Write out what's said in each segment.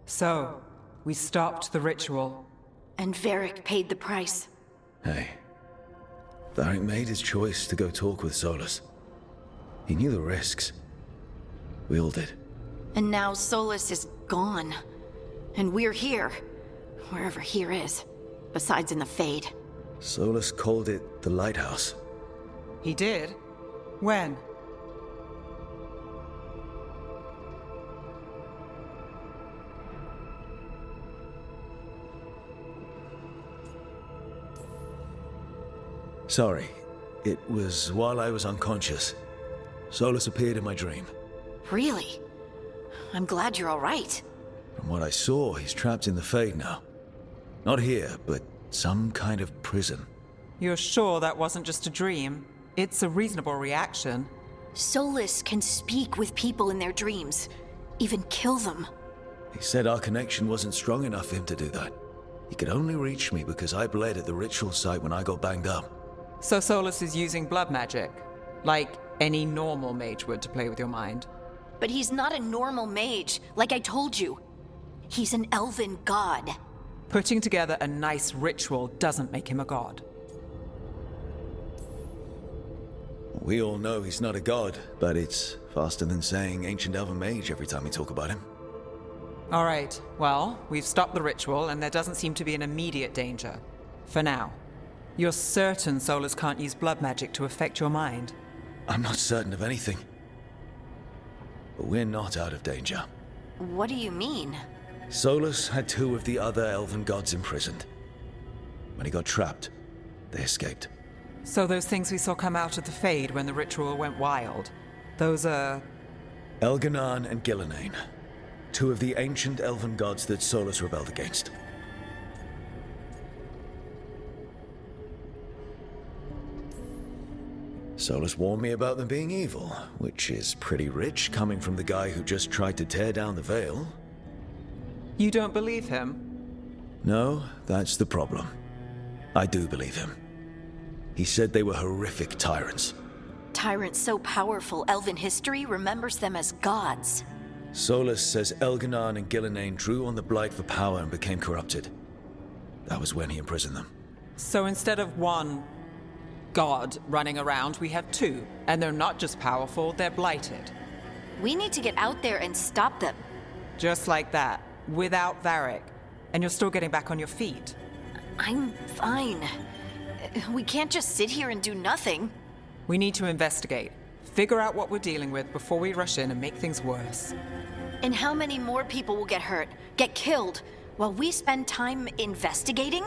So, we stopped the ritual. And Varric paid the price. Hey. Varric made his choice to go talk with Solus. He knew the risks. We all did. And now Solus is gone. And we're here. Wherever here is. Besides in the Fade. Solus called it the Lighthouse. He did? When? Sorry. It was while I was unconscious. Solus appeared in my dream. Really? I'm glad you're all right. From what I saw, he's trapped in the Fade now. Not here, but some kind of prison. You're sure that wasn't just a dream? It's a reasonable reaction. Solus can speak with people in their dreams. Even kill them. He said our connection wasn't strong enough for him to do that. He could only reach me because I bled at the ritual site when I got banged up. So Solus is using blood magic, like any normal mage would to play with your mind. But he's not a normal mage, like I told you. He's an elven god. Putting together a nice ritual doesn't make him a god. We all know he's not a god, but it's faster than saying ancient elven mage every time we talk about him. All right, well, we've stopped the ritual and there doesn't seem to be an immediate danger. For now. You're certain Solus can't use blood magic to affect your mind? I'm not certain of anything. But we're not out of danger. What do you mean? Solus had 2 of the other elven gods imprisoned. When he got trapped, they escaped. So those things we saw come out of the Fade when the ritual went wild, those are... Elganan and Gillenane. 2 of the ancient elven gods that Solus rebelled against. Solus warned me about them being evil, which is pretty rich coming from the guy who just tried to tear down the veil. You don't believe him? No, that's the problem. I do believe him. He said they were horrific tyrants. Tyrants so powerful, elven history remembers them as gods. Solus says Elganan and Gillenane drew on the blight for power and became corrupted. That was when he imprisoned them. So instead of one god running around, we have 2. And they're not just powerful, they're blighted. We need to get out there and stop them. Just like that, without Varric. And you're still getting back on your feet. I'm fine. We can't just sit here and do nothing. We need to investigate. Figure out what we're dealing with before we rush in and make things worse. And how many more people will get hurt, get killed, while we spend time investigating?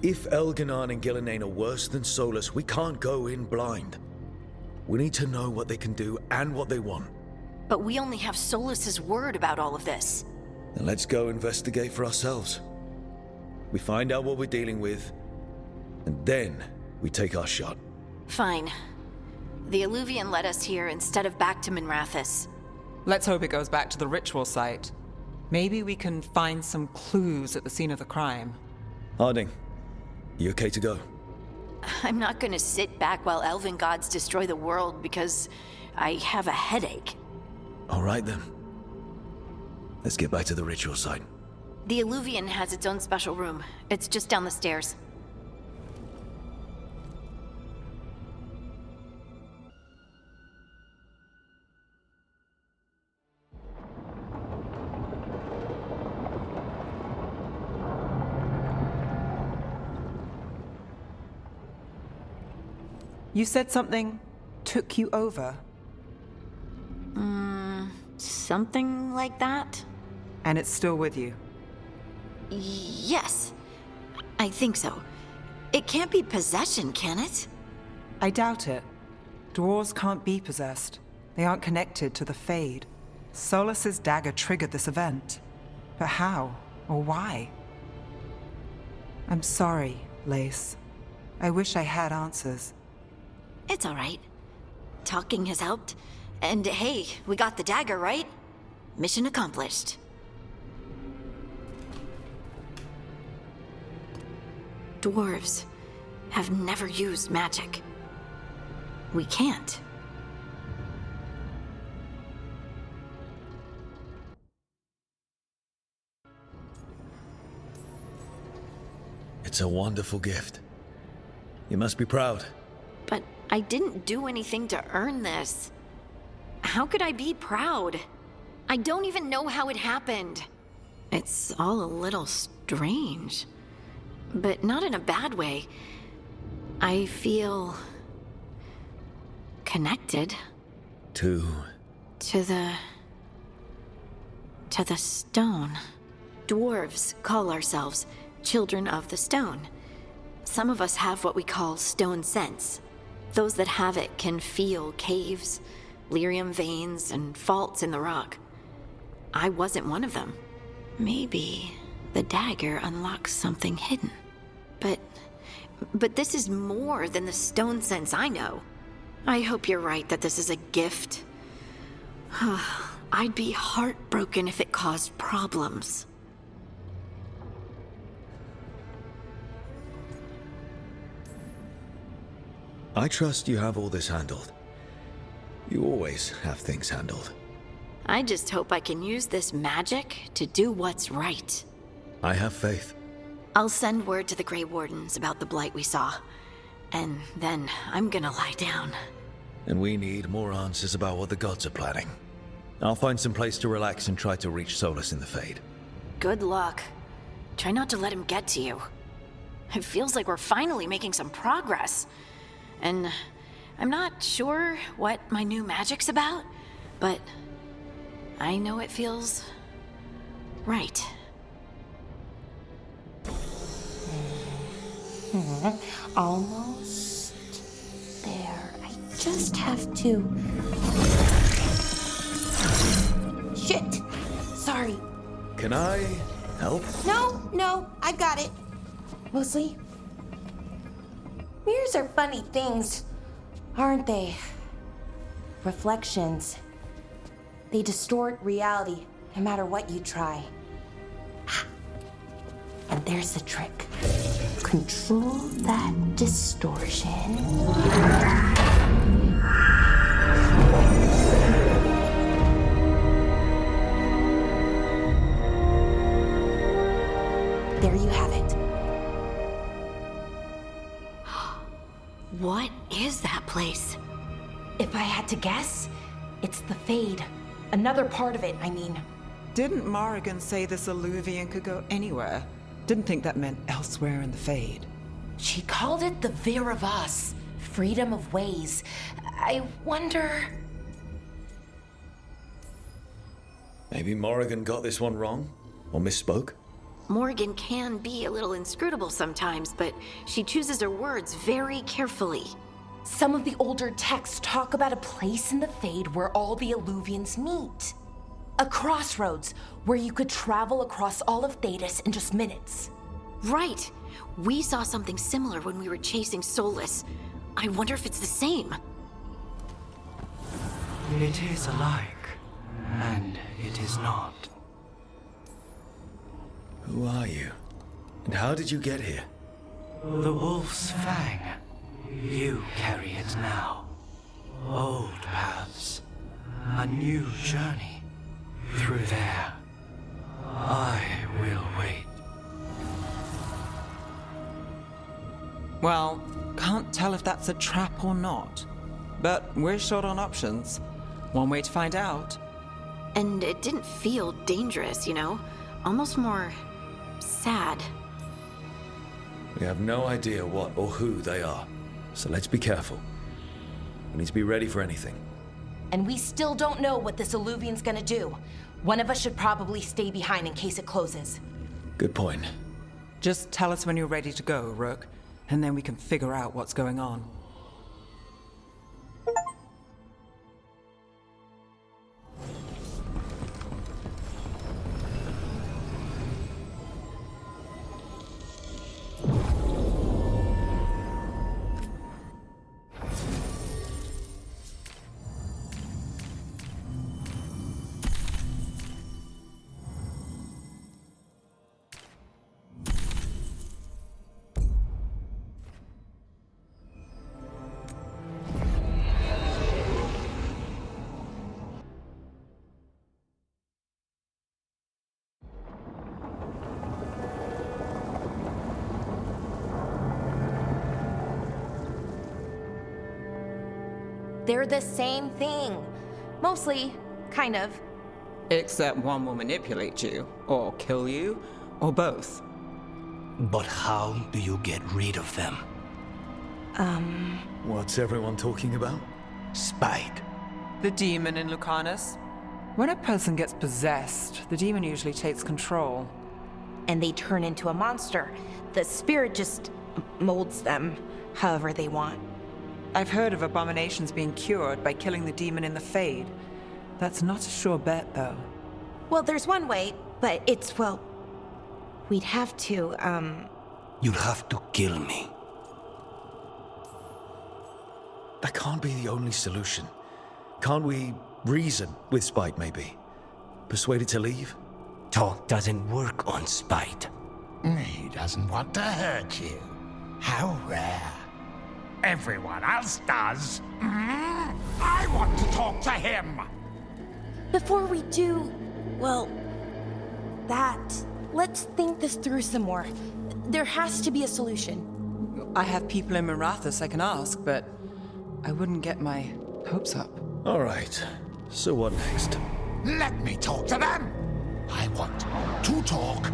If Elganan and Gillenane are worse than Solus, we can't go in blind. We need to know what they can do and what they want. But we only have Solus's word about all of this. Then let's go investigate for ourselves. We find out what we're dealing with, and then we take our shot. Fine. The Illuvian led us here instead of back to Minrathous. Let's hope it goes back to the ritual site. Maybe we can find some clues at the scene of the crime. Harding, you okay to go? I'm not gonna sit back while elven gods destroy the world because I have a headache. All right then. Let's get back to the ritual site. The Illuvian has its own special room. It's just down the stairs. You said something took you over. Something like that? And it's still with you. Yes. I think so. It can't be possession, can it? I doubt it. Dwarves can't be possessed. They aren't connected to the Fade. Solus's dagger triggered this event. But how? Or why? I'm sorry, Lace. I wish I had answers. It's all right. Talking has helped. And hey, we got the dagger, right? Mission accomplished. Dwarves have never used magic. we can't. It's a wonderful gift. You must be proud. But I didn't do anything to earn this. How could I be proud? I don't even know how it happened. It's all a little strange. But not in a bad way. I feel... connected. To the stone. Dwarves call ourselves children of the stone. Some of us have what we call stone sense. Those that have it can feel caves, lyrium veins, and faults in the rock. I wasn't one of them. Maybe the dagger unlocks something hidden. But this is more than the stone sense I know. I hope you're right that this is a gift. I'd be heartbroken if it caused problems. I trust you have all this handled. You always have things handled. I just hope I can use this magic to do what's right. I have faith. I'll send word to the Grey Wardens about the blight we saw. And then I'm gonna lie down. And we need more answers about what the gods are planning. I'll find some place to relax and try to reach Solus in the Fade. Good luck. Try not to let him get to you. It feels like we're finally making some progress. And I'm not sure what my new magic's about, but I know it feels right. Almost there. I just have to... Shit! Sorry. Can I help? No, I got it. Mostly. Mirrors are funny things, aren't they? Reflections. They distort reality, no matter what you try. And there's the trick. Control that distortion. There you have it. What is that place? If I had to guess, it's the Fade. Another part of it, I mean. Didn't Morrigan say this Illuvian could go anywhere? Didn't think that meant elsewhere in the Fade. She called it the Vir of Us, freedom of ways. I wonder... Maybe Morrigan got this one wrong? Or misspoke? Morgan can be a little inscrutable sometimes, but she chooses her words very carefully. Some of the older texts talk about a place in the Fade where all the Illuvians meet. A crossroads where you could travel across all of Thedas in just minutes. Right. We saw something similar when we were chasing Solus. I wonder if it's the same. It is alike, and it is not. Who are you? And how did you get here? The Wolf's Fang. You carry it now. Old paths. A new journey. Through there. I will wait. Well, can't tell if that's a trap or not. But we're short on options. One way to find out. And it didn't feel dangerous, you know? Almost more... sad. We have no idea what or who they are. So let's be careful. We need to be ready for anything. And we still don't know what this Illuvian's gonna do. One of us should probably stay behind in case it closes. Good point. Just tell us when you're ready to go, Rook, and then we can figure out what's going on. They're the same thing. Mostly, kind of. Except one will manipulate you, or kill you, or both. But how do you get rid of them? What's everyone talking about? Spite. The demon in Lucanus. When a person gets possessed, the demon usually takes control. And they turn into a monster. The spirit just molds them however they want. I've heard of abominations being cured by killing the demon in the Fade. That's not a sure bet, though. Well, there's one way, but it's, well... We'd have to, You'll have to kill me. That can't be the only solution. Can't we reason with Spite, maybe? Persuade it to leave? Talk doesn't work on spite. He doesn't want to hurt you. How rare. Everyone else does. I want to talk to him. Before we do, well, let's think this through some more. There has to be a solution. I have people in Minrathous I can ask, but I wouldn't get my hopes up. All right. So what next? Let me talk to them. I want to talk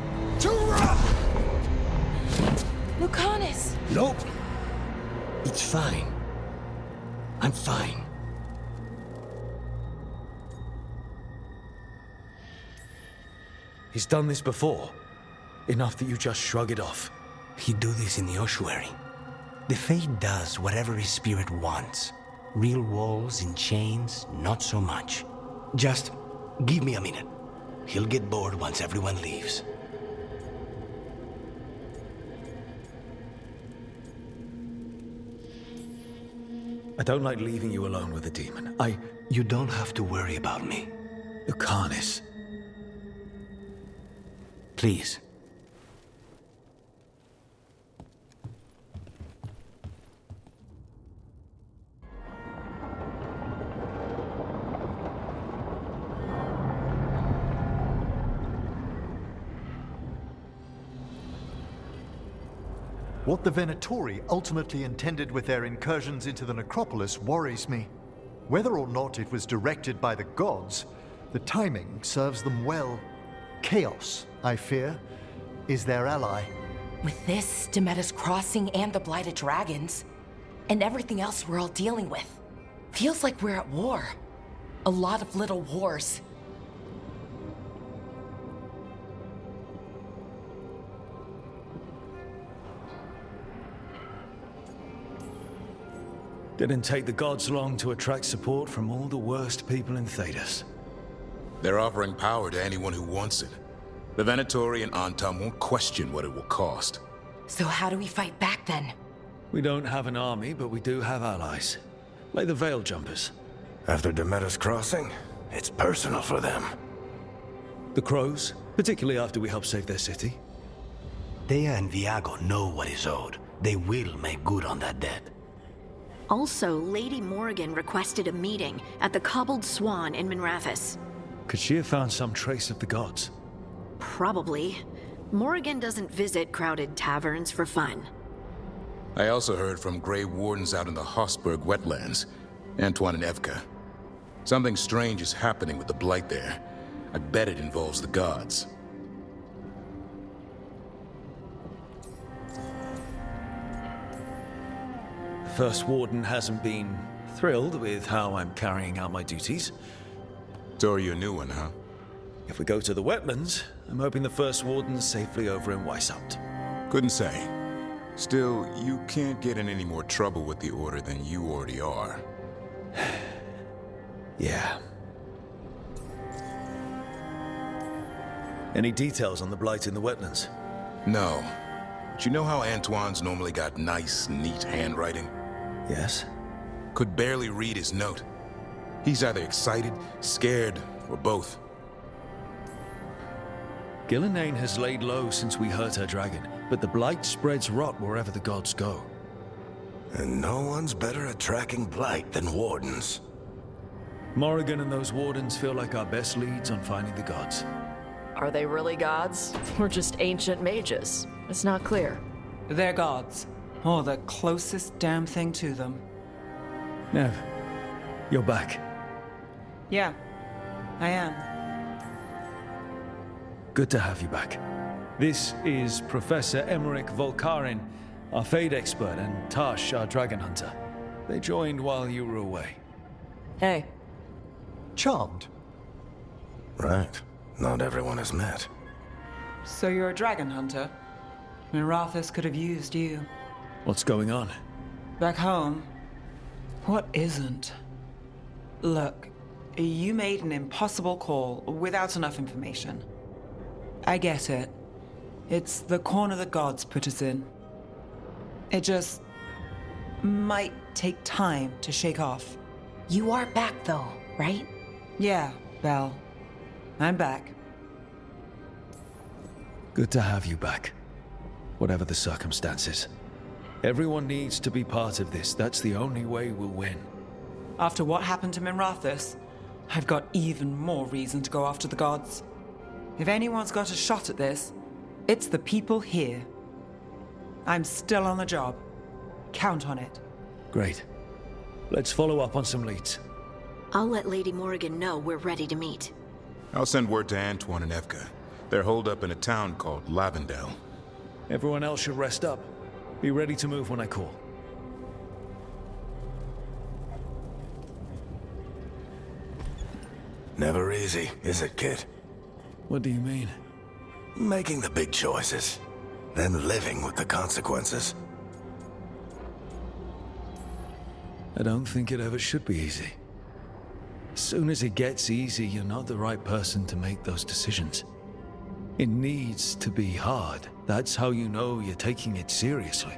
to Lucanus! Nope. It's fine. I'm fine. He's done this before. Enough that you just shrug it off. He'd do this in the ossuary. The Fate does whatever his spirit wants. Real walls and chains, not so much. Just give me a minute. He'll get bored once everyone leaves. I don't like leaving you alone with the demon. You don't have to worry about me. Lucanus. Please. What the Venatori ultimately intended with their incursions into the necropolis worries me. Whether or not it was directed by the gods, the timing serves them well. Chaos, I fear, is their ally. With this, Demeter's Crossing and the Blighted Dragons, and everything else we're all dealing with, feels like we're at war. A lot of little wars. Didn't take the gods long to attract support from all the worst people in Thedas. They're offering power to anyone who wants it. The Venatori and Antam won't question what it will cost. So how do we fight back then? We don't have an army, but we do have allies. Like the Veil Jumpers. After Demeter's Crossing, it's personal for them. The Crows, particularly after we helped save their city. Thea and Viago know what is owed. They will make good on that debt. Also, Lady Morrigan requested a meeting at the Cobbled Swan in Minrathous. Could she have found some trace of the gods? Probably. Morrigan doesn't visit crowded taverns for fun. I also heard from Grey Wardens out in the Hossberg wetlands, Antoine and Evka. Something strange is happening with the Blight there. I bet it involves the gods. First Warden hasn't been thrilled with how I'm carrying out my duties. So are you a new one, huh? If we go to the wetlands, I'm hoping the First Warden's safely over in Weishaupt. Couldn't say. Still, you can't get in any more trouble with the Order than you already are. Yeah. Any details on the Blight in the wetlands? No. But you know how Antoine's normally got nice, neat handwriting? Yes. Could barely read his note. He's either excited, scared, or both. Gillenane has laid low since we hurt her dragon, but the Blight spreads rot wherever the gods go. And no one's better at tracking Blight than Wardens. Morrigan and those Wardens feel like our best leads on finding the gods. Are they really gods? Or just ancient mages? It's not clear. They're gods. Or the closest damn thing to them. Nev, You're back. Yeah, I am. Good to have you back. This is Professor Emmerich Volkarin, our Fade expert, and Tash, our Dragon Hunter. They joined while you were away. Hey. Charmed. Right. Not everyone has met. So you're a dragon hunter? Minrathous could have used you. What's going on? Back home, what isn't? Look, you made an impossible call without enough information. I get it. It's the corner the gods put us in. It just might take time to shake off. You are back though, right? Yeah, Belle. I'm back. Good to have you back. Whatever the circumstances. Everyone needs to be part of this. That's the only way we'll win. After what happened to Minrathous, I've got even more reason to go after the gods. If anyone's got a shot at this, it's the people here. I'm still on the job. Count on it. Great. Let's follow up on some leads. I'll let Lady Morrigan know we're ready to meet. I'll send word to Antoine and Evka. They're holed up in a town called Lavendale. Everyone else should rest up. Be ready to move when I call. Never easy, is it, kid? What do you mean? Making the big choices, then living with the consequences. I don't think it ever should be easy. As soon as it gets easy, you're not the right person to make those decisions. It needs to be hard. That's how you know you're taking it seriously.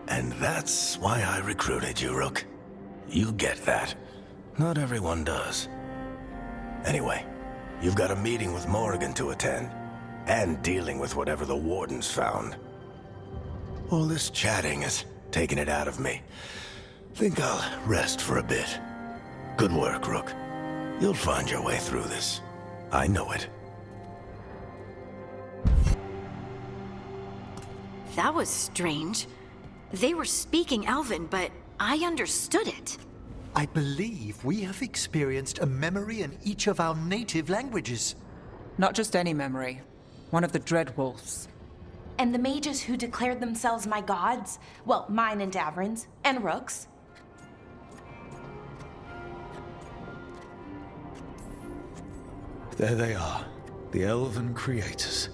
And that's why I recruited you, Rook. You get that. Not everyone does. Anyway, you've got a meeting with Morrigan to attend, and dealing with whatever the Wardens found. All this chatting has taken it out of me. Think I'll rest for a bit. Good work, Rook. You'll find your way through this. I know it. That was strange. They were speaking Elven, but I understood it. I believe we have experienced a memory in each of our native languages. Not just any memory. One of the Dreadwolves. And the mages who declared themselves my gods? Well, mine and Davrin's, and Rook's. There they are, the Elven creators.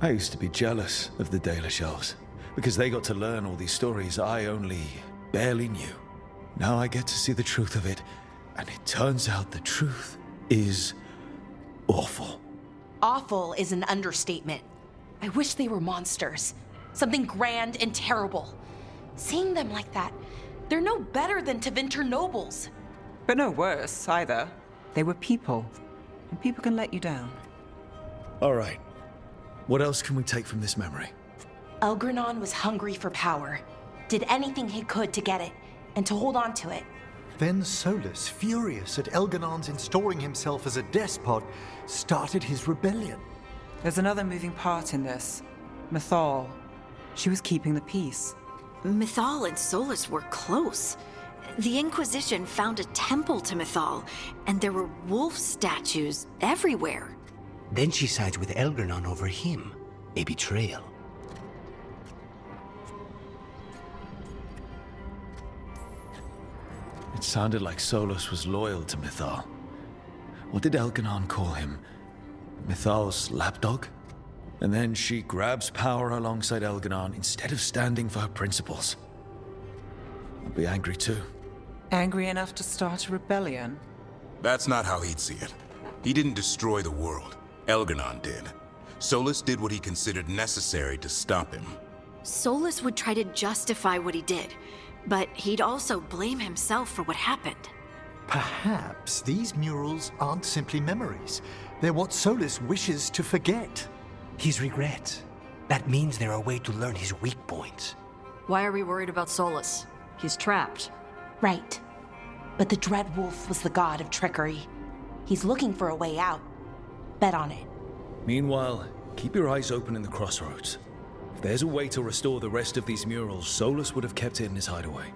I used to be jealous of the Dalish elves, because they got to learn all these stories I only barely knew. Now I get to see the truth of it, and it turns out the truth is awful. Awful is an understatement. I wish they were monsters. Something grand and terrible. Seeing them like that, they're no better than Tevinter nobles. But no worse, either. They were people. And people can let you down. All right. What else can we take from this memory? Elgranon was hungry for power. Did anything he could to get it, and to hold on to it. Then Solus, furious at Elganon's installing himself as a despot, started his rebellion. There's another moving part in this. Mythal. She was keeping the peace. Mythal and Solus were close. The Inquisition found a temple to Mythal, and there were wolf statues everywhere. Then she sides with Elgranon over him. A betrayal. It sounded like Solus was loyal to Mythal. What did Elganon call him? Mythal's lapdog? And then she grabs power alongside Elganon instead of standing for her principles. I'd be angry too. Angry enough to start a rebellion? That's not how he'd see it. He didn't destroy the world. Elganon did. Solus did what he considered necessary to stop him. Solus would try to justify what he did, but he'd also blame himself for what happened. Perhaps these murals aren't simply memories. They're what Solus wishes to forget. His regrets. That means they're a way to learn his weak points. Why are we worried about Solus? He's trapped. Right. But the Dreadwolf was the god of trickery. He's looking for a way out. Bet on it. Meanwhile, keep your eyes open in the Crossroads. If there's a way to restore the rest of these murals, Solus would have kept it in his hideaway.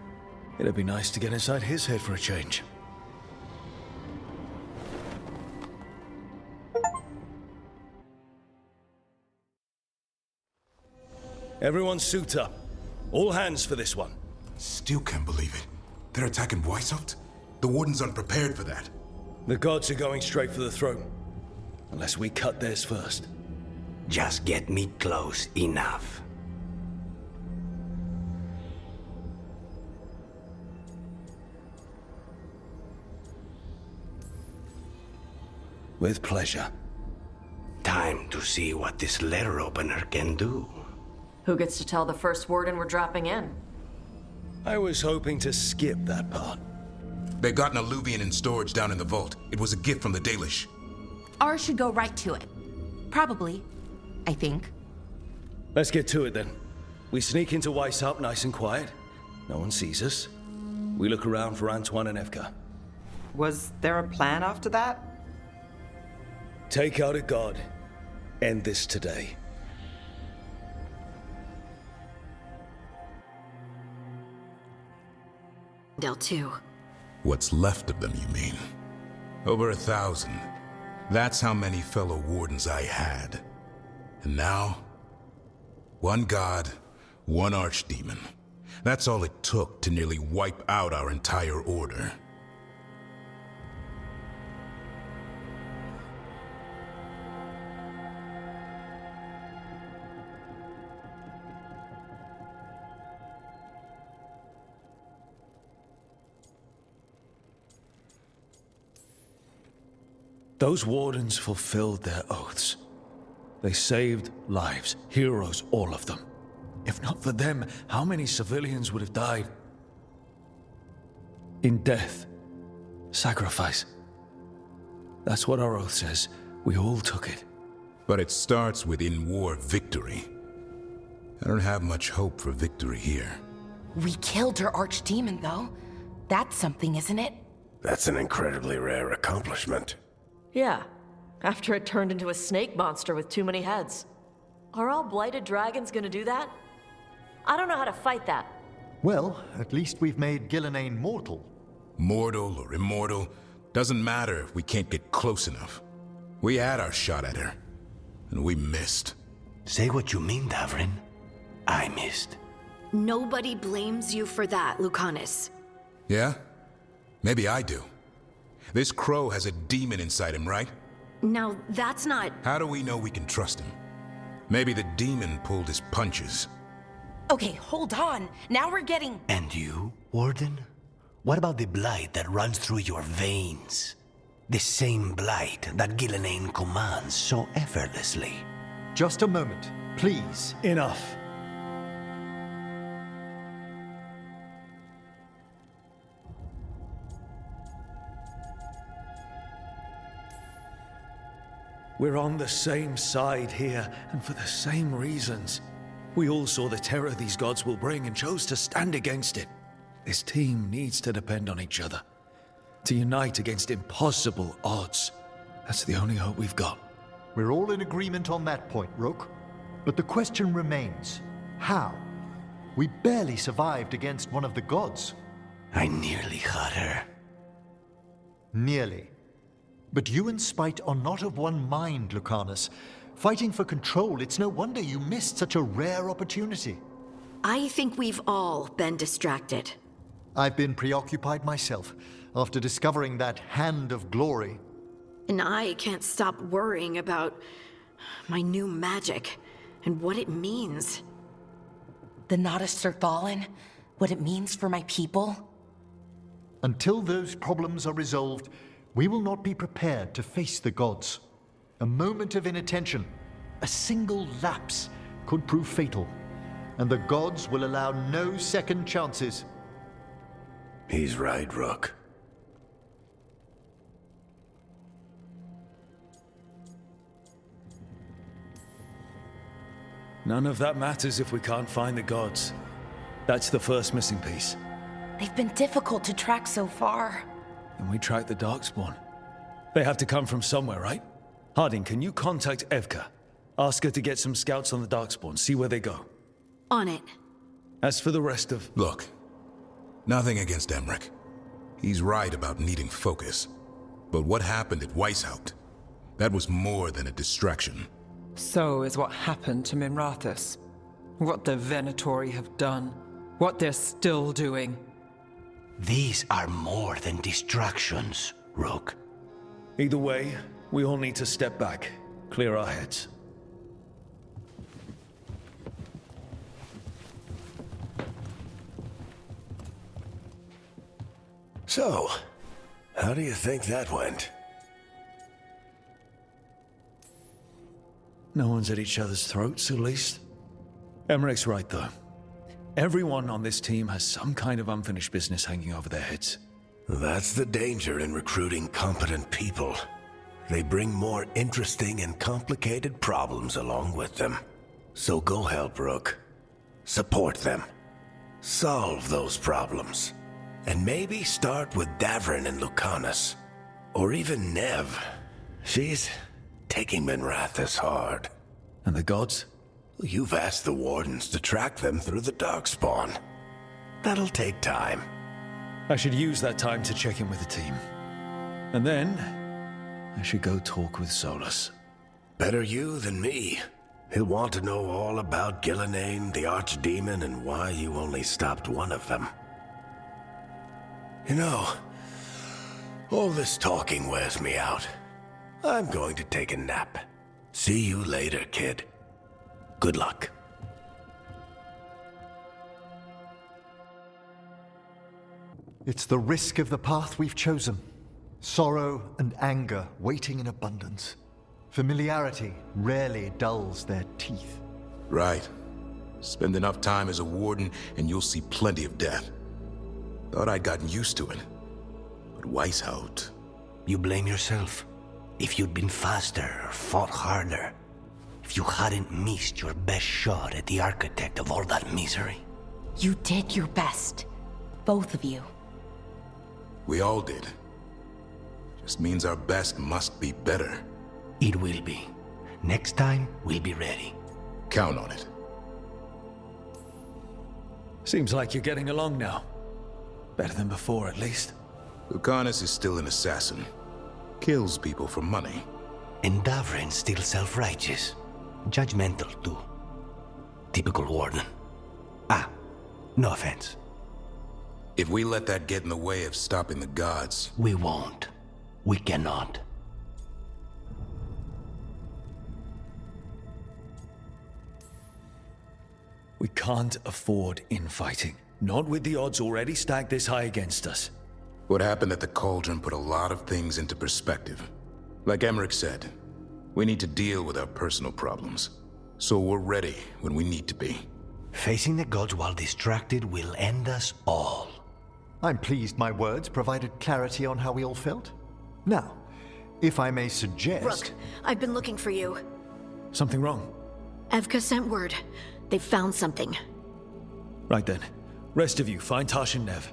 It'd be nice to get inside his head for a change. Everyone suit up. All hands for this one. Still can't believe it. They're attacking Weishaupt? The Wardens aren't prepared for that. The gods are going straight for the throne. Unless we cut theirs first. Just get me close enough. With pleasure. Time to see what this letter opener can do. Who gets to tell the first warden we're dropping in? I was hoping to skip that part. They got an Alluvian in storage down in the vault. It was a gift from the Dalish. Ours should go right to it. Probably. I think. Let's get to it then. We sneak into Weishaupt nice and quiet. No one sees us. We look around for Antoine and Evka. Was there a plan after that? Take out a god. End this today. Del 2. What's left of them, you mean? Over 1,000. That's how many fellow Wardens I had. And now, one god, one archdemon. That's all it took to nearly wipe out our entire order. Those wardens fulfilled their oaths. They saved lives, heroes, all of them. If not for them, how many civilians would have died? In death, sacrifice. That's what our oath says. We all took it. But it starts with in-war victory. I don't have much hope for victory here. We killed her archdemon, though. That's something, isn't it? That's an incredibly rare accomplishment. Yeah, after it turned into a snake monster with too many heads. Are all blighted dragons gonna do that? I don't know how to fight that. Well, at least we've made Gillenane mortal. Mortal or immortal, doesn't matter if we can't get close enough. We had our shot at her, and we missed. Say what you mean, Davrin. I missed. Nobody blames you for that, Lucanus. Yeah? Maybe I do. This crow has a demon inside him, right? Now, that's not... How do we know we can trust him? Maybe the demon pulled his punches. Okay, hold on. Now we're getting... And you, Warden? What about the blight that runs through your veins? The same blight that Gillenane commands so effortlessly. Just a moment, please. Enough. We're on the same side here, and for the same reasons. We all saw the terror these gods will bring and chose to stand against it. This team needs to depend on each other. To unite against impossible odds. That's the only hope we've got. We're all in agreement on that point, Rook. But the question remains, how? We barely survived against one of the gods. I nearly had her. Nearly. But you and Spite are not of one mind, Lucanus. Fighting for control, it's no wonder you missed such a rare opportunity. I think we've all been distracted. I've been preoccupied myself, after discovering that hand of glory. And I can't stop worrying about my new magic and what it means. The Noddists are fallen. What it means for my people. Until those problems are resolved, we will not be prepared to face the gods. A moment of inattention, a single lapse, could prove fatal, and the gods will allow no second chances. He's right, Rook. None of that matters if we can't find the gods. That's the first missing piece. They've been difficult to track so far. And we track the Darkspawn. They have to come from somewhere, right? Harding, can you contact Evka? Ask her to get some scouts on the Darkspawn, see where they go. On it. As for the rest of... Look, nothing against Emmerich. He's right about needing focus. But what happened at Weishaupt? That was more than a distraction. So is what happened to Minrathous. What the Venatori have done. What they're still doing. These are more than distractions, Rook. Either way, we all need to step back, clear our heads. So, how do you think that went? No one's at each other's throats, at least. Emmerich's right, though. Everyone on this team has some kind of unfinished business hanging over their heads. That's the danger in recruiting competent people. They bring more interesting and complicated problems along with them. So go help Rook. Support them. Solve those problems. And maybe start with Davrin and Lucanus. Or even Nev. She's taking Minrathous hard. And the gods? You've asked the Wardens to track them through the Darkspawn. That'll take time. I should use that time to check in with the team. And then, I should go talk with Solus. Better you than me. He'll want to know all about Gillenane, the Archdemon, and why you only stopped one of them. You know, all this talking wears me out. I'm going to take a nap. See you later, kid. Good luck. It's the risk of the path we've chosen. Sorrow and anger waiting in abundance. Familiarity rarely dulls their teeth. Right. Spend enough time as a warden and you'll see plenty of death. Thought I'd gotten used to it. But Weishaupt... You blame yourself. If you'd been faster or fought harder. If you hadn't missed your best shot at the architect of all that misery. You did your best. Both of you. We all did. Just means our best must be better. It will be. Next time, we'll be ready. Count on it. Seems like you're getting along now. Better than before, at least. Lucanus is still an assassin. Kills people for money. And Davrin's still self-righteous. Judgmental, too. Typical warden. Ah, no offense. If we let that get in the way of stopping the gods... We won't. We cannot. We can't afford infighting. Not with the odds already stacked this high against us. What happened at the Cauldron put a lot of things into perspective. Like Emmerich said, we need to deal with our personal problems. So we're ready when we need to be. Facing the gods while distracted will end us all. I'm pleased my words provided clarity on how we all felt. Now, if I may suggest... Rook, I've been looking for you. Something wrong? Evka sent word. They found something. Right then. Rest of you, find Tash and Nev.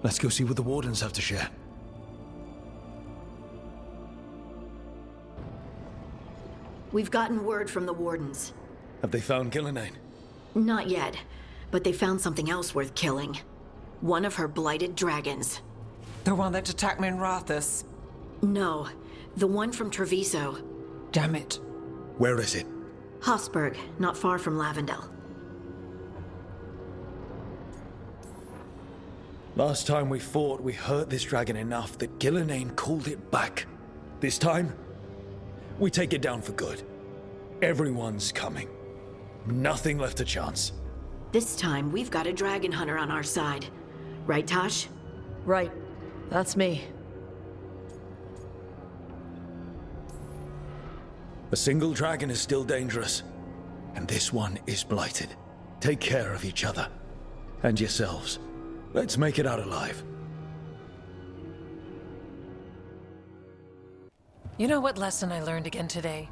Let's go see what the Wardens have to share. We've gotten word from the Wardens. Have they found Gillenane? Not yet, but they found something else worth killing. One of her blighted dragons. The one that attacked Minrathous? No, the one from Treviso. Damn it. Where is it? Hofsburg, not far from Lavendel. Last time we fought, we hurt this dragon enough that Gillenane called it back. This time, we take it down for good. Everyone's coming. Nothing left to chance. This time, we've got a dragon hunter on our side. Right, Tosh? Right. That's me. A single dragon is still dangerous. And this one is blighted. Take care of each other. And yourselves. Let's make it out alive. You know what lesson I learned again today?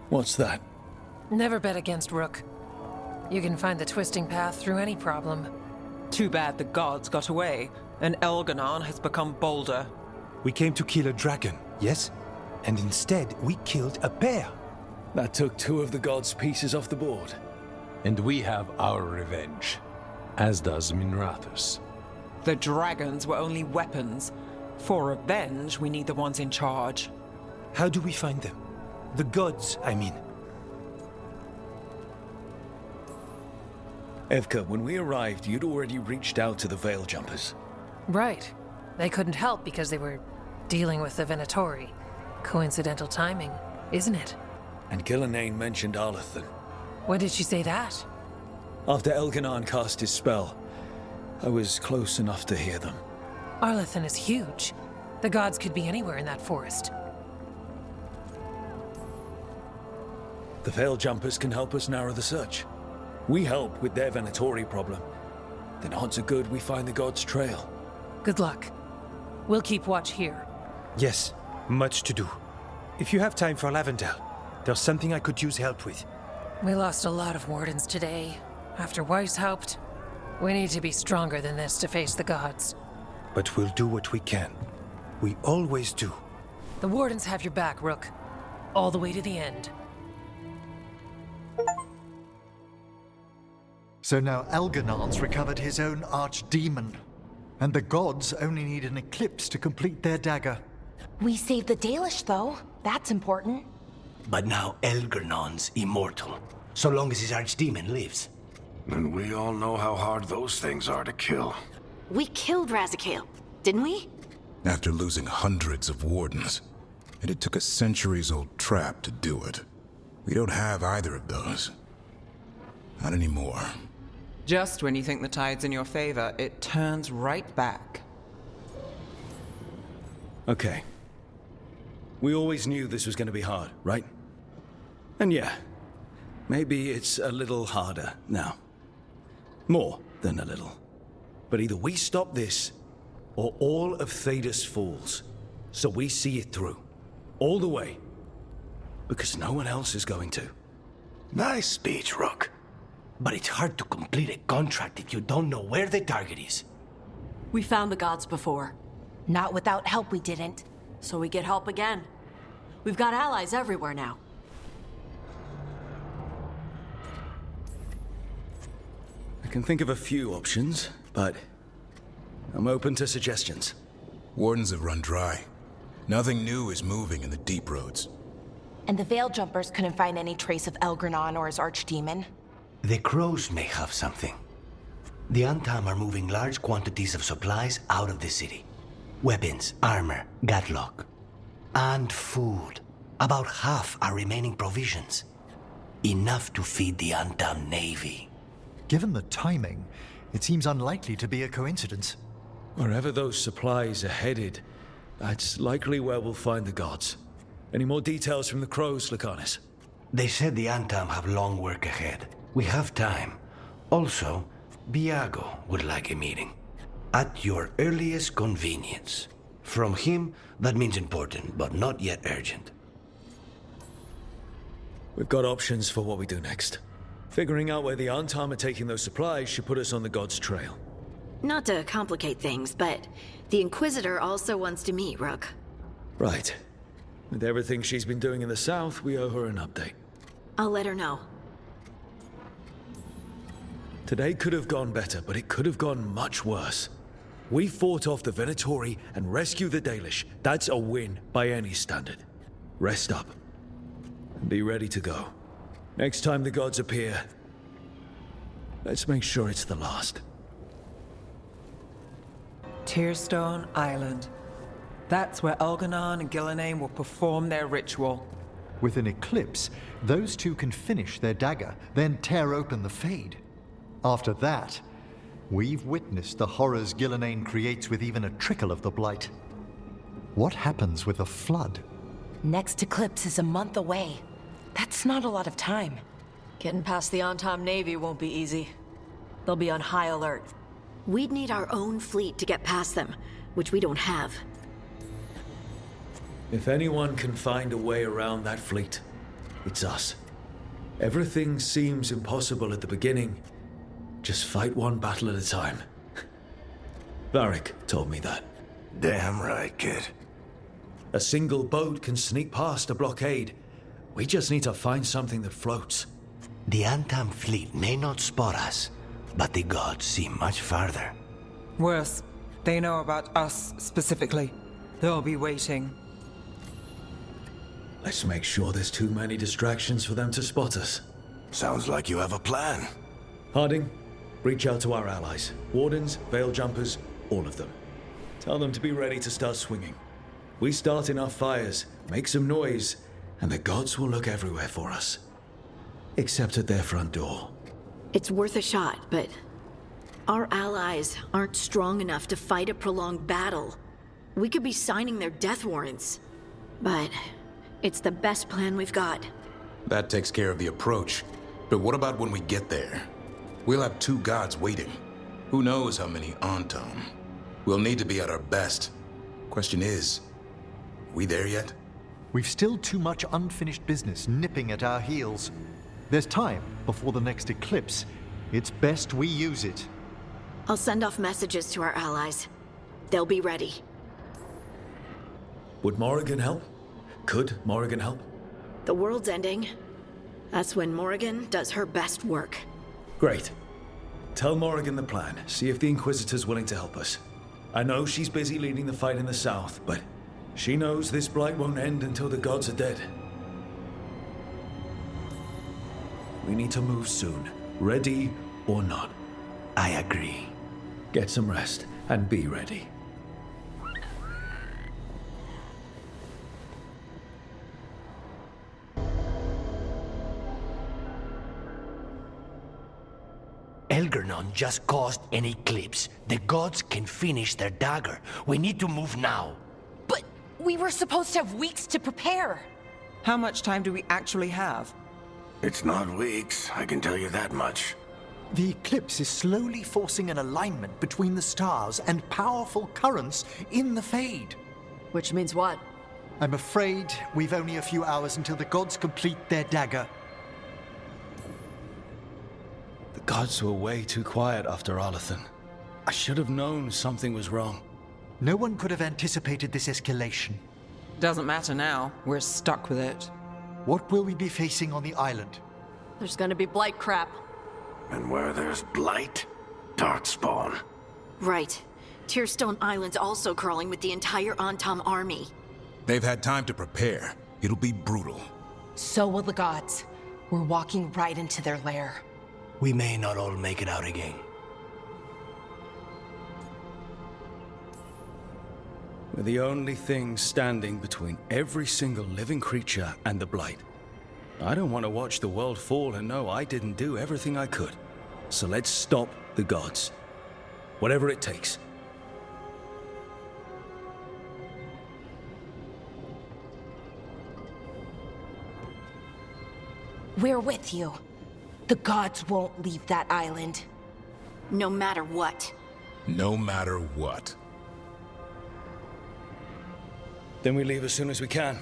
What's that? Never bet against Rook. You can find the twisting path through any problem. Too bad the gods got away, and Elganon has become bolder. We came to kill a dragon, yes? And instead, we killed a bear. That took 2 of the gods' pieces off the board. And we have our revenge, as does Minrathous. The dragons were only weapons. For revenge, we need the ones in charge. How do we find them? The gods, I mean. Evka, when we arrived, you'd already reached out to the Veil Jumpers. Right. They couldn't help because they were dealing with the Venatori. Coincidental timing, isn't it? And Gillenane mentioned Arlathan. When did she say that? After Elganon cast his spell, I was close enough to hear them. Arlathan is huge. The gods could be anywhere in that forest. The Veil Jumpers can help us narrow the search. We help with their Venatori problem. Then odds are good we find the gods' trail. Good luck. We'll keep watch here. Yes, much to do. If you have time for Lavendel, there's something I could use help with. We lost a lot of wardens today. After Weishaupt, we need to be stronger than this to face the gods. But we'll do what we can. We always do. The wardens have your back, Rook. All the way to the end. So now Elganon's recovered his own archdemon. And the gods only need an eclipse to complete their dagger. We saved the Dalish, though. That's important. But now Elgernon's immortal, so long as his archdemon lives. And we all know how hard those things are to kill. We killed Razikale, didn't we? After losing hundreds of wardens. And it took a centuries-old trap to do it. We don't have either of those. Not anymore. Just when you think the tide's in your favor, it turns right back. Okay. We always knew this was going to be hard, right? And yeah, maybe it's a little harder now. More than a little. But either we stop this, or all of Thedas falls. So we see it through. All the way. Because no one else is going to. Nice speech, Rook. But it's hard to complete a contract if you don't know where the target is. We found the gods before. Not without help, we didn't. So we get help again. We've got allies everywhere now. I can think of a few options, but I'm open to suggestions. Wardens have run dry. Nothing new is moving in the deep roads. And the Veil Jumpers couldn't find any trace of Elgranon or his archdemon. The crows may have something. The Antam are moving large quantities of supplies out of the city. Weapons, armor, gatlock. And food. About half are remaining provisions. Enough to feed the Antam navy. Given the timing, it seems unlikely to be a coincidence. Wherever those supplies are headed, that's likely where we'll find the gods. Any more details from the crows, Lucanus? They said the Antam have long work ahead. We have time. Also, Biago would like a meeting. At your earliest convenience. From him, that means important, but not yet urgent. We've got options for what we do next. Figuring out where the Antam are taking those supplies should put us on the gods' trail. Not to complicate things, but the Inquisitor also wants to meet Rook. Right. With everything she's been doing in the south, we owe her an update. I'll let her know. Today could have gone better, but it could have gone much worse. We fought off the Venatori and rescued the Dalish. That's a win by any standard. Rest up. And be ready to go. Next time the gods appear, let's make sure it's the last. Tearstone Island. That's where Elganon and Gillenane will perform their ritual. With an eclipse, those two can finish their dagger, then tear open the Fade. After that, we've witnessed the horrors Gillenane creates with even a trickle of the Blight. What happens with a flood? Next eclipse is a month away. That's not a lot of time. Getting past the Antam Navy won't be easy. They'll be on high alert. We'd need our own fleet to get past them, which we don't have. If anyone can find a way around that fleet, it's us. Everything seems impossible at the beginning. Just fight one battle at a time. Varric told me that. Damn right, kid. A single boat can sneak past a blockade. We just need to find something that floats. The Antam fleet may not spot us, but the gods see much farther. Worse, they know about us specifically. They'll be waiting. Let's make sure there's too many distractions for them to spot us. Sounds like you have a plan. Harding, Reach out to our allies. Wardens, Veil Jumpers, all of them. Tell them to be ready to start swinging. We start enough fires, make some noise, and the gods will look everywhere for us. Except at their front door. It's worth a shot, but our allies aren't strong enough to fight a prolonged battle. We could be signing their death warrants. But it's the best plan we've got. That takes care of the approach. But what about when we get there? We'll have 2 gods waiting. Who knows how many Antom? We'll need to be at our best. Question is, we there yet? We've still too much unfinished business nipping at our heels. There's time before the next eclipse. It's best we use it. I'll send off messages to our allies. They'll be ready. Would Morrigan help? Could Morrigan help? The world's ending. That's when Morrigan does her best work. Great. Tell Morrigan the plan. See if the Inquisitor's willing to help us. I know she's busy leading the fight in the south, but she knows this blight won't end until the gods are dead. We need to move soon, ready or not. I agree. Get some rest and be ready. Elgernon just caused an eclipse. The gods can finish their dagger. We need to move now. But we were supposed to have weeks to prepare. How much time do we actually have? It's not weeks, I can tell you that much. The eclipse is slowly forcing an alignment between the stars and powerful currents in the Fade. Which means what? I'm afraid we've only a few hours until the gods complete their dagger. The gods were way too quiet after Arlathan. I should have known something was wrong. No one could have anticipated this escalation. Doesn't matter now. We're stuck with it. What will we be facing on the island? There's gonna be blight crap. And where there's blight, darkspawn. Right. Tearstone Island's also crawling with the entire Antom army. They've had time to prepare. It'll be brutal. So will the gods. We're walking right into their lair. We may not all make it out again. We're the only thing standing between every single living creature and the blight. I don't want to watch the world fall and know I didn't do everything I could. So let's stop the gods. Whatever it takes. We're with you. The gods won't leave that island. No matter what. No matter what. Then we leave as soon as we can.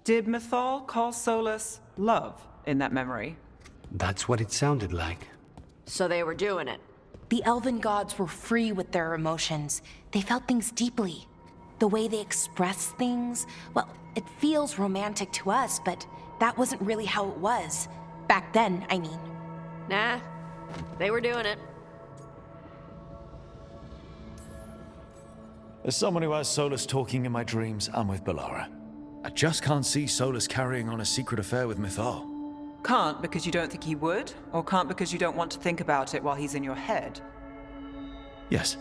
Did Mythal call Solus love in that memory? That's what it sounded like. So they were doing it. The elven gods were free with their emotions. They felt things deeply. The way they express things, well, it feels romantic to us, but that wasn't really how it was. Back then, I mean. Nah, they were doing it. As someone who has Solus talking in my dreams, I'm with Balara. I just can't see Solus carrying on a secret affair with Mythal. Can't because you don't think he would? Or can't because you don't want to think about it while he's in your head? Yes.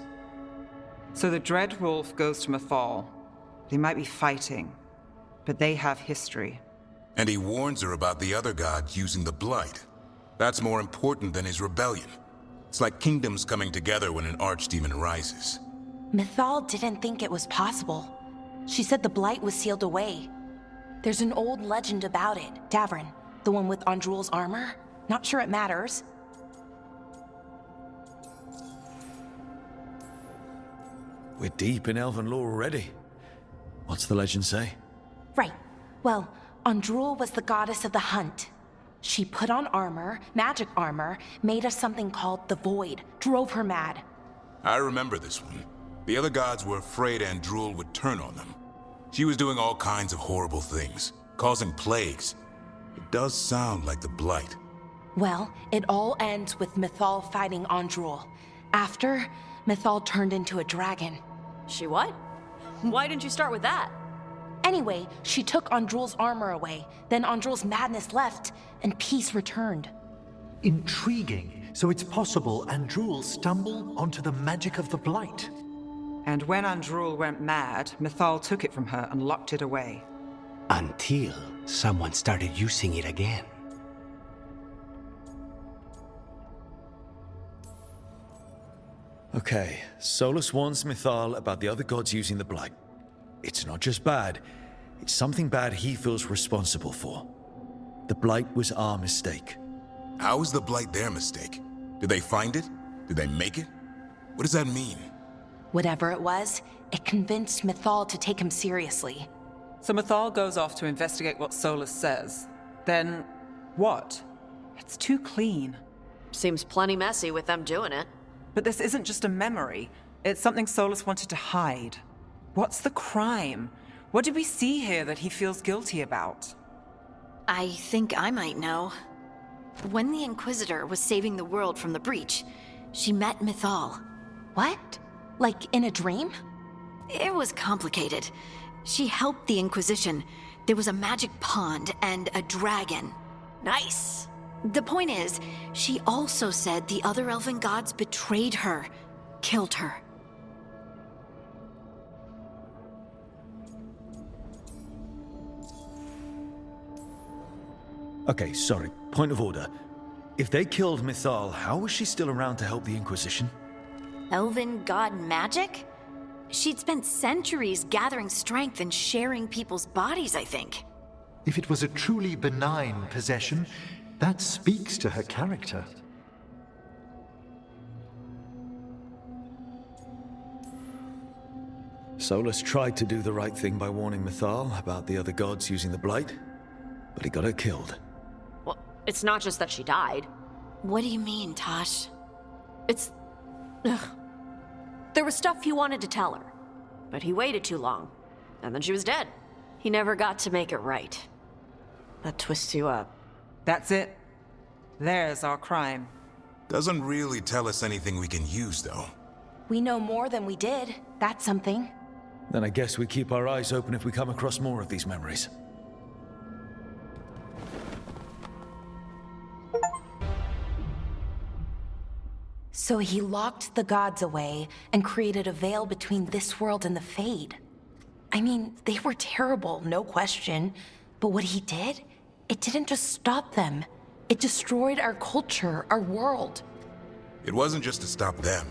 So the Dread Wolf goes to Mythal. They might be fighting, but they have history. And he warns her about the other gods using the blight. That's more important than his rebellion. It's like kingdoms coming together when an archdemon rises. Mythal didn't think it was possible. She said the blight was sealed away. There's an old legend about it. Davrin, the one with Andrul's armor. Not sure it matters. We're deep in elven lore already. What's the legend say? Right. Well, Andrul was the goddess of the hunt. She put on armor, magic armor, made us something called the Void, drove her mad. I remember this one. The other gods were afraid Andrul would turn on them. She was doing all kinds of horrible things, causing plagues. It does sound like the blight. Well, it all ends with Mythal fighting Andrul. After, Mythal turned into a dragon. She what? Why didn't you start with that? Anyway, she took Andrul's armor away, then Andrul's madness left, and peace returned. Intriguing. So it's possible Andrul stumbled onto the magic of the Blight. And when Andrul went mad, Mythal took it from her and locked it away. Until someone started using it again. Okay, Solus warns Mythal about the other gods using the Blight. It's not just bad, it's something bad he feels responsible for. The Blight was our mistake. How is the Blight their mistake? Did they find it? Did they make it? What does that mean? Whatever it was, it convinced Mythal to take him seriously. So Mythal goes off to investigate what Solus says. Then, what? It's too clean. Seems plenty messy with them doing it. But this isn't just a memory. It's something Solus wanted to hide. What's the crime? What did we see here that he feels guilty about? I think I might know. When the Inquisitor was saving the world from the breach, she met Mythal. What? Like in a dream? It was complicated. She helped the Inquisition. There was a magic pond and a dragon. Nice. The point is, she also said the other elven gods betrayed her, killed her. Okay, sorry. Point of order. If they killed Mythal, how was she still around to help the Inquisition? Elven god magic? She'd spent centuries gathering strength and sharing people's bodies, I think. If it was a truly benign possession, that speaks to her character. Solus tried to do the right thing by warning Mythal about the other gods using the Blight, but he got her killed. Well, it's not just that she died. What do you mean, Tosh? It's... Ugh. There was stuff he wanted to tell her, but he waited too long, and then she was dead. He never got to make it right. That twists you up. That's it. There's our crime. Doesn't really tell us anything we can use, though. We know more than we did. That's something. Then I guess we keep our eyes open if we come across more of these memories. So he locked the gods away and created a veil between this world and the Fade. I mean, they were terrible, no question. But what he did, it didn't just stop them. It destroyed our culture, our world. It wasn't just to stop them.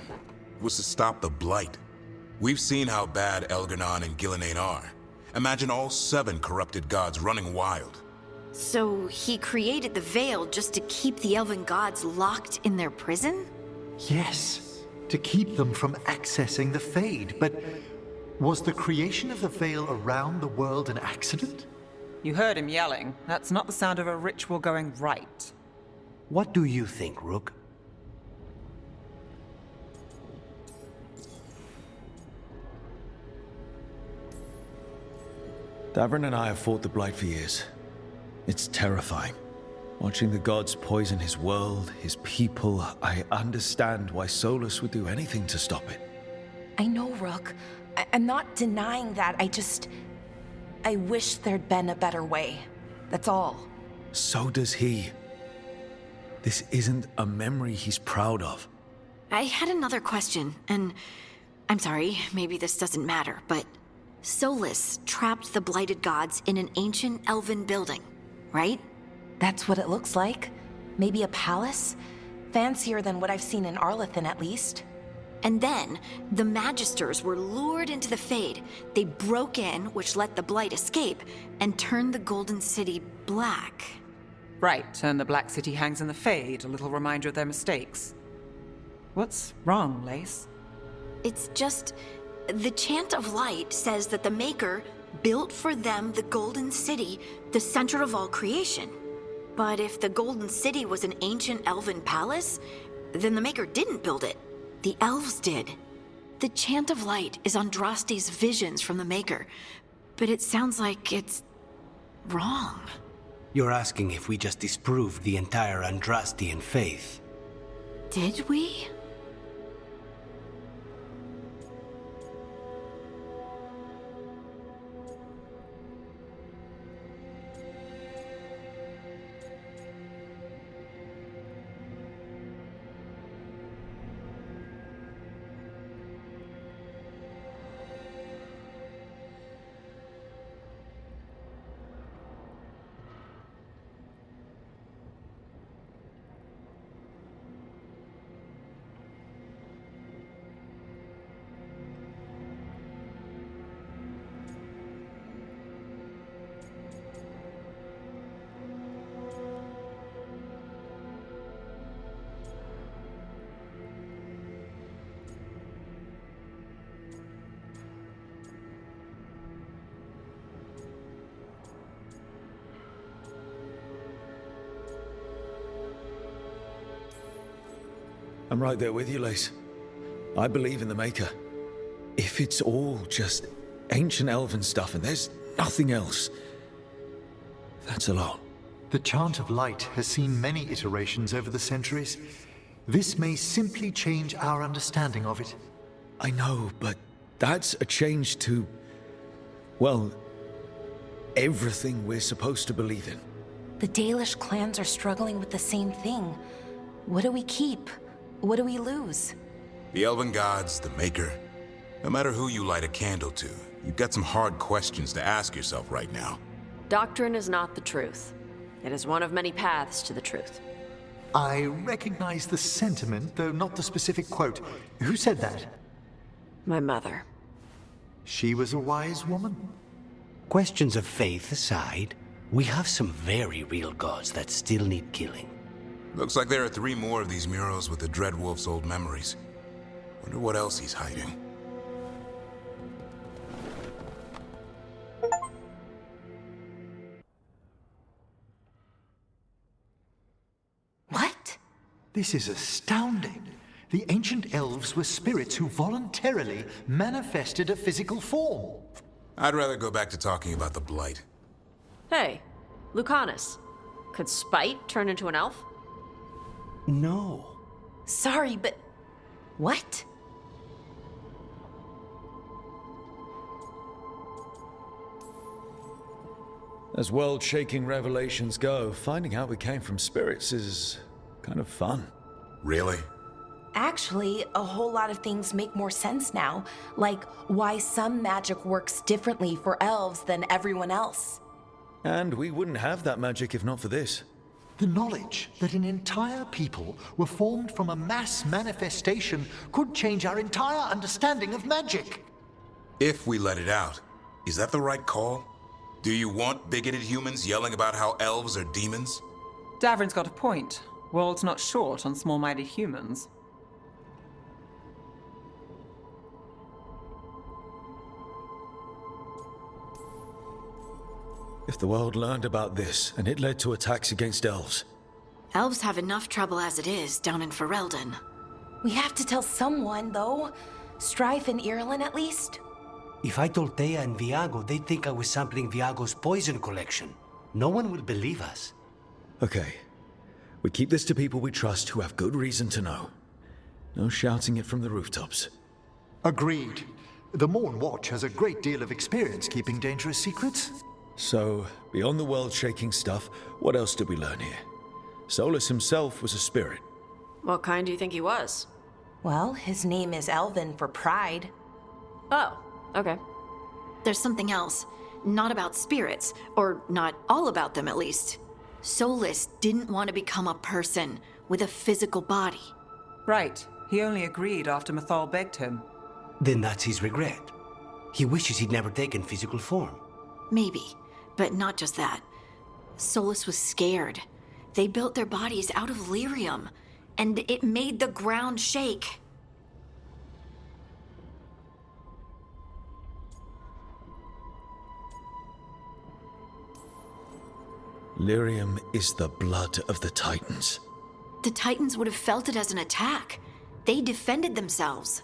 It was to stop the Blight. We've seen how bad Elgar'nan and Gillenane are. Imagine all 7 corrupted gods running wild. So he created the veil just to keep the elven gods locked in their prison? Yes, to keep them from accessing the Fade. But was the creation of the veil around the world an accident? You heard him yelling. That's not the sound of a ritual going right. What do you think, Rook? Davrin and I have fought the Blight for years. It's terrifying. Watching the gods poison his world, his people, I understand why Solus would do anything to stop it. I know, Rook. I'm not denying that. I wish there'd been a better way. That's all. So does he. This isn't a memory he's proud of. I had another question, and I'm sorry, maybe this doesn't matter, but Solus trapped the blighted gods in an ancient elven building, right? That's what it looks like. Maybe a palace? Fancier than what I've seen in Arlethan, at least. And then, the Magisters were lured into the Fade. They broke in, which let the Blight escape, and turned the Golden City black. Right, and the Black City hangs in the Fade, a little reminder of their mistakes. What's wrong, Lace? It's just... the Chant of Light says that the Maker built for them the Golden City, the center of all creation. But if the Golden City was an ancient elven palace, then the Maker didn't build it. The elves did. The Chant of Light is Andraste's visions from the Maker, but it sounds like it's wrong. You're asking if we just disproved the entire Andrastian faith. Did we? I'm right there with you, Lace. I believe in the Maker. If it's all just ancient elven stuff and there's nothing else, that's a lot. The Chant of Light has seen many iterations over the centuries. This may simply change our understanding of it. I know, but that's a change to, well, everything we're supposed to believe in. The Dalish clans are struggling with the same thing. What do we keep? What do we lose? The Elven Gods, the Maker. No matter who you light a candle to, you've got some hard questions to ask yourself right now. Doctrine is not the truth. It is one of many paths to the truth. I recognize the sentiment, though not the specific quote. Who said that? My mother. She was a wise woman. Questions of faith aside, we have some very real gods that still need killing. Looks like there are 3 more of these murals with the Dreadwolf's old memories. Wonder what else he's hiding. What? This is astounding. The ancient elves were spirits who voluntarily manifested a physical form. I'd rather go back to talking about the Blight. Hey, Lucanus. Could Spite turn into an elf? No. Sorry, but... what? As world-shaking revelations go, finding out we came from spirits is kind of fun. Really? Actually, a whole lot of things make more sense now, like why some magic works differently for elves than everyone else. And we wouldn't have that magic if not for this. The knowledge that an entire people were formed from a mass manifestation could change our entire understanding of magic. If we let it out, is that the right call? Do you want bigoted humans yelling about how elves are demons? Davrin's got a point. World's not short on small-minded humans. If the world learned about this, and it led to attacks against elves. Elves have enough trouble as it is down in Ferelden. We have to tell someone, though. Strife and Irulan, at least. If I told Thea and Viago, they'd think I was sampling Viago's poison collection. No one will believe us. Okay. We keep this to people we trust who have good reason to know. No shouting it from the rooftops. Agreed. The Morn Watch has a great deal of experience keeping dangerous secrets. So, beyond the world-shaking stuff, what else did we learn here? Solus himself was a spirit. What kind do you think he was? Well, his name is Elven for pride. Oh, okay. There's something else. Not about spirits, or not all about them at least. Solus didn't want to become a person with a physical body. Right. He only agreed after Mythal begged him. Then that's his regret. He wishes he'd never taken physical form. Maybe, but not just that. Solus was scared. They built their bodies out of lyrium, and it made the ground shake. Lyrium is the blood of the Titans. The Titans would have felt it as an attack. They defended themselves.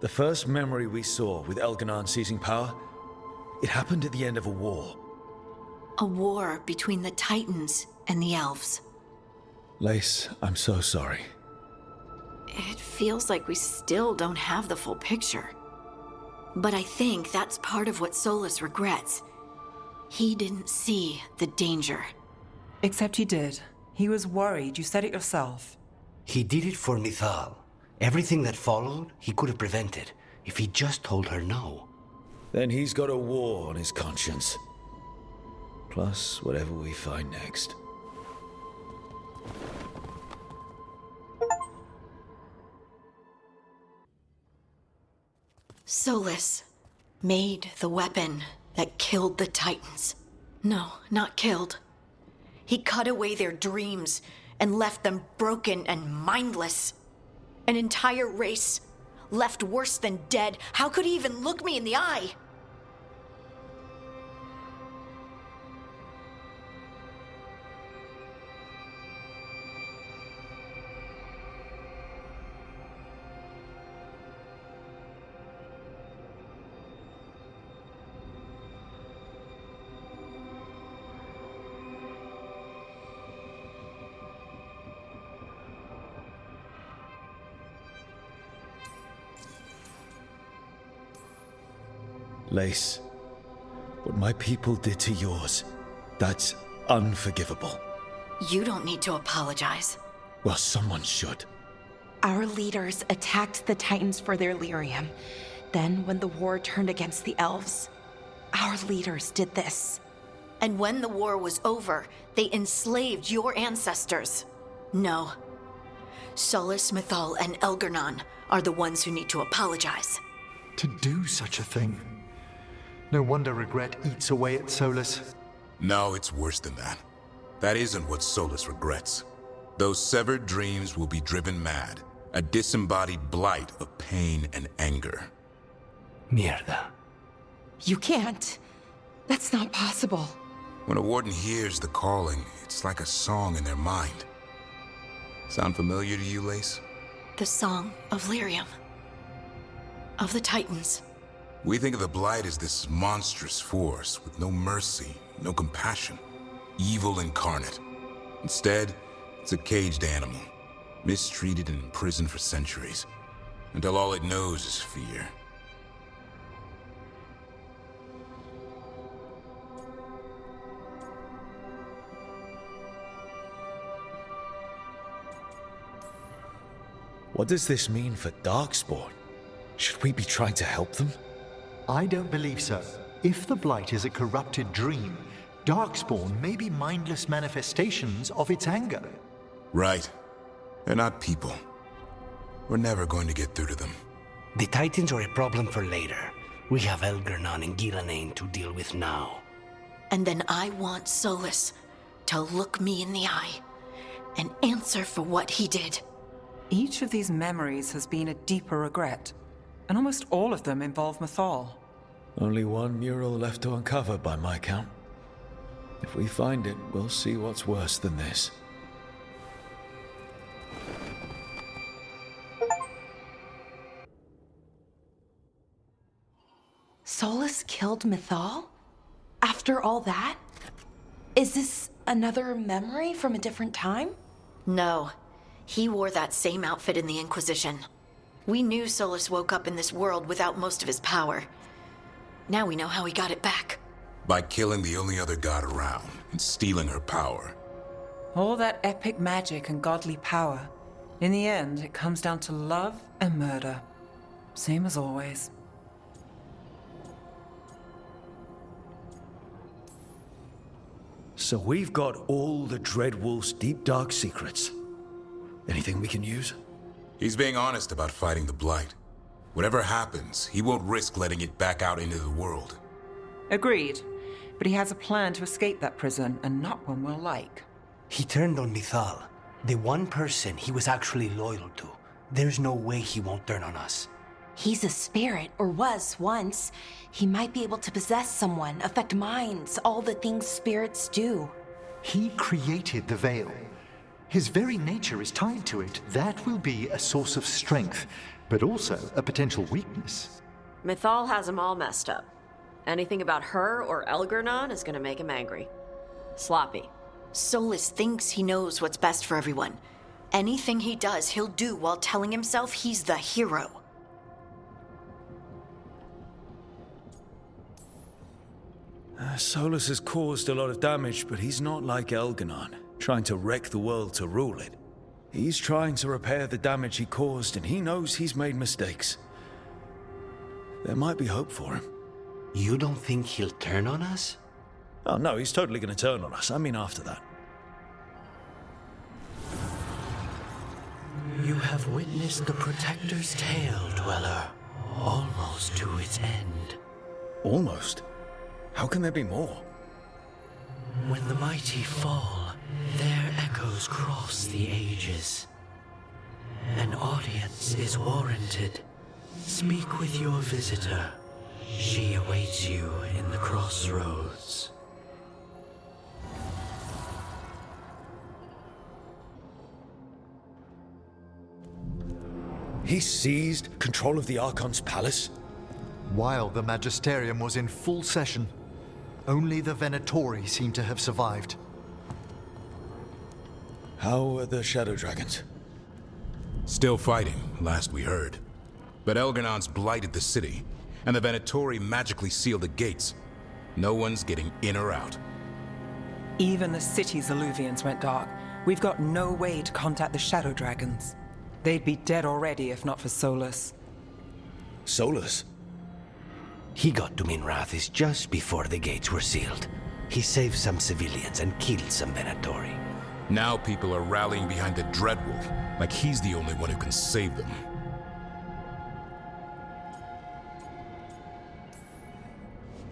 The first memory we saw with Elganon seizing power, it happened at the end of a war. A war between the Titans and the elves. Lace, I'm so sorry. It feels like we still don't have the full picture. But I think that's part of what Solus regrets. He didn't see the danger. Except he did. He was worried. You said it yourself. He did it for Mythal. Everything that followed, he could have prevented, if he just told her no. Then he's got a war on his conscience. Plus, whatever we find next. Solus made the weapon that killed the Titans. No, not killed. He cut away their dreams and left them broken and mindless. An entire race left worse than dead. How could he even look me in the eye? Lace, what my people did to yours, that's unforgivable. You don't need to apologize. Well, someone should. Our leaders attacked the Titans for their lyrium. Then, when the war turned against the elves, our leaders did this. And when the war was over, they enslaved your ancestors. No. Solus, Mythal, and Elgar'nan are the ones who need to apologize. To do such a thing. No wonder regret eats away at Solus. No, it's worse than that. That isn't what Solus regrets. Those severed dreams will be driven mad, a disembodied blight of pain and anger. Mierda. You can't. That's not possible. When a warden hears the calling, it's like a song in their mind. Sound familiar to you, Lace? The song of Lyrium. Of the Titans. We think of the Blight as this monstrous force with no mercy, no compassion. Evil incarnate. Instead, it's a caged animal, mistreated and imprisoned for centuries, until all it knows is fear. What does this mean for Darkspawn? Should we be trying to help them? I don't believe so. If the Blight is a corrupted dream, Darkspawn may be mindless manifestations of its anger. Right. They're not people. We're never going to get through to them. The Titans are a problem for later. We have Elgar'nan and Gillanane to deal with now. And then I want Solus to look me in the eye and answer for what he did. Each of these memories has been a deeper regret, and almost all of them involve Mythal. Only one mural left to uncover by my count. If we find it, we'll see what's worse than this. Solus killed Mythal? After all that? Is this another memory from a different time? No. He wore that same outfit in the Inquisition. We knew Solus woke up in this world without most of his power. Now we know how he got it back. By killing the only other god around and stealing her power. All that epic magic and godly power. In the end, it comes down to love and murder. Same as always. So we've got all the Dreadwolf's deep dark secrets. Anything we can use? He's being honest about fighting the Blight. Whatever happens, he won't risk letting it back out into the world. Agreed. But he has a plan to escape that prison, and not one we'll like. He turned on Mythal, the one person he was actually loyal to. There's no way he won't turn on us. He's a spirit, or was once. He might be able to possess someone, affect minds, all the things spirits do. He created the Veil. His very nature is tied to it. That will be a source of strength, but also a potential weakness. Mythal has him all messed up. Anything about her or Elgar'nan is gonna make him angry. Sloppy. Solus thinks he knows what's best for everyone. Anything he does, he'll do while telling himself he's the hero. Solus has caused a lot of damage, but he's not like Elgar'nan, trying to wreck the world to rule it. He's trying to repair the damage he caused, and he knows he's made mistakes. There might be hope for him. You don't think he'll turn on us? Oh no, he's totally gonna turn on us. I mean after that. You have witnessed the Protector's tale, Dweller, almost to its end. Almost? How can there be more? When the mighty fall, their echoes cross the ages. An audience is warranted. Speak with your visitor. She awaits you in the Crossroads. He seized control of the Archon's palace? While the Magisterium was in full session, only the Venatori seem to have survived. How are the Shadow Dragons? Still fighting, last we heard. But Elgar'nan's blighted the city, and the Venatori magically sealed the gates. No one's getting in or out. Even the city's Illuvians went dark. We've got no way to contact the Shadow Dragons. They'd be dead already if not for Solus. Solus? He got to Minrathous just before the gates were sealed. He saved some civilians and killed some Venatori. Now people are rallying behind the Dreadwolf, like he's the only one who can save them.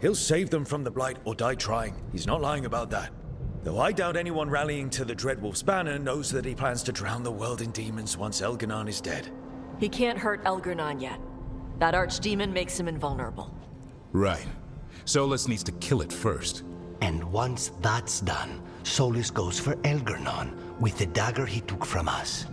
He'll save them from the Blight or die trying. He's not lying about that. Though I doubt anyone rallying to the Dreadwolf's banner knows that he plans to drown the world in demons once Elganon is dead. He can't hurt Elganon yet. That archdemon makes him invulnerable. Right. Solus needs to kill it first. And once that's done, Solus goes for Elganon with the dagger he took from us.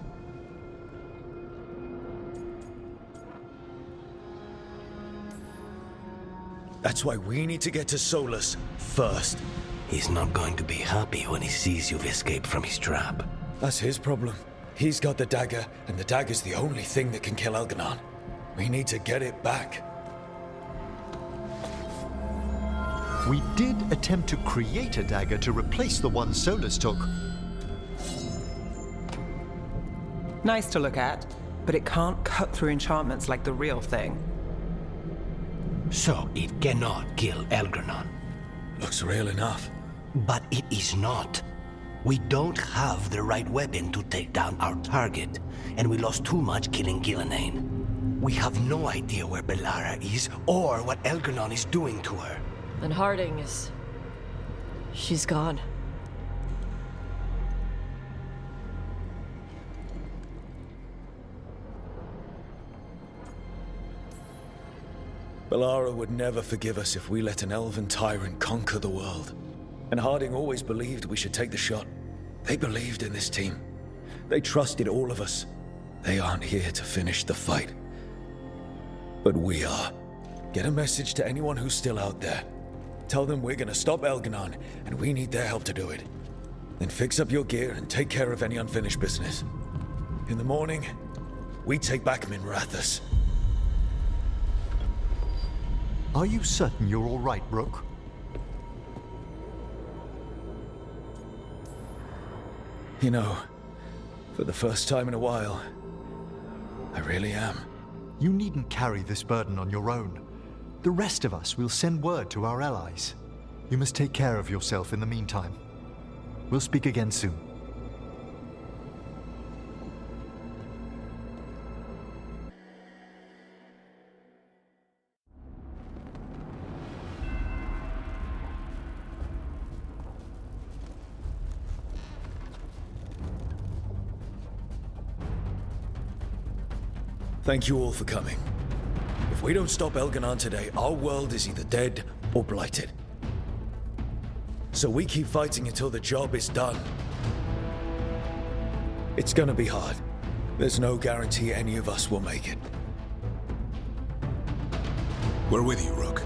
That's why we need to get to Solus first. He's not going to be happy when he sees you've escaped from his trap. That's his problem. He's got the dagger, and the dagger's the only thing that can kill Elganon. We need to get it back. We did attempt to create a dagger to replace the one Solus took. Nice to look at, but it can't cut through enchantments like the real thing. So it cannot kill Elganon. Looks real enough. But it is not. We don't have the right weapon to take down our target, and we lost too much killing Gillenane. We have no idea where Bellara is, or what Elganon is doing to her. And Harding is... she's gone. Bellara would never forgive us if we let an elven tyrant conquer the world. And Harding always believed we should take the shot. They believed in this team. They trusted all of us. They aren't here to finish the fight. But we are. Get a message to anyone who's still out there. Tell them we're gonna stop Elganon, and we need their help to do it. Then fix up your gear and take care of any unfinished business. In the morning, we take back Minrathous. Are you certain you're all right, Rook? You know, for the first time in a while, I really am. You needn't carry this burden on your own. The rest of us will send word to our allies. You must take care of yourself in the meantime. We'll speak again soon. Thank you all for coming. If we don't stop Elganon today, our world is either dead or blighted. So we keep fighting until the job is done. It's gonna be hard. There's no guarantee any of us will make it. We're with you, Rook.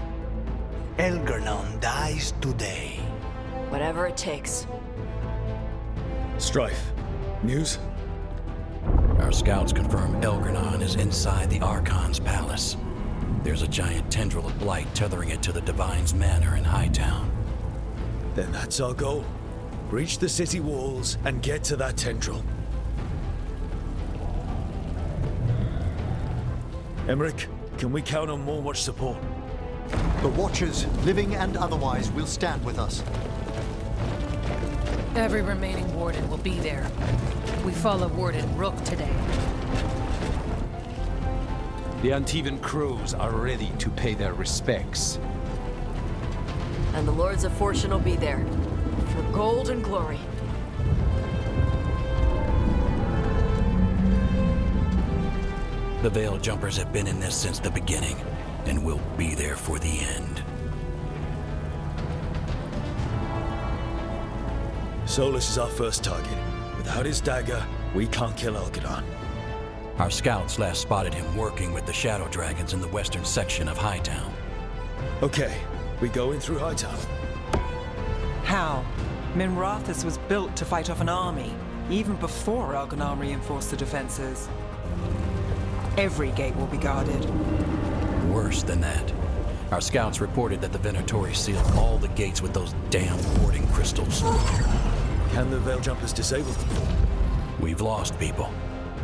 Elganon dies today. Whatever it takes. Strife. News? Our scouts confirm Elganon is inside the Archon's palace. There's a giant tendril of blight tethering it to the Divine's manor in Hightown. Then that's our goal. Breach the city walls and get to that tendril. Emmerich, can we count on more watch support? The Watchers, living and otherwise, will stand with us. Every remaining warden will be there. We follow Warden Rook today. The Antivan crews are ready to pay their respects. And the Lords of Fortune will be there. For gold and glory. The Veil Jumpers have been in this since the beginning, and will be there for the end. Solus is our first target. Without his dagger, we can't kill Elganon. Our scouts last spotted him working with the Shadow Dragons in the western section of Hightown. Okay, we go in through Hightown. How? Minrathous was built to fight off an army, even before Elganon reinforced the defenses. Every gate will be guarded. Worse than that, Our scouts reported that the Venatori sealed all the gates with those damn warding crystals. Can the Veil Jumpers disable them? We've lost people,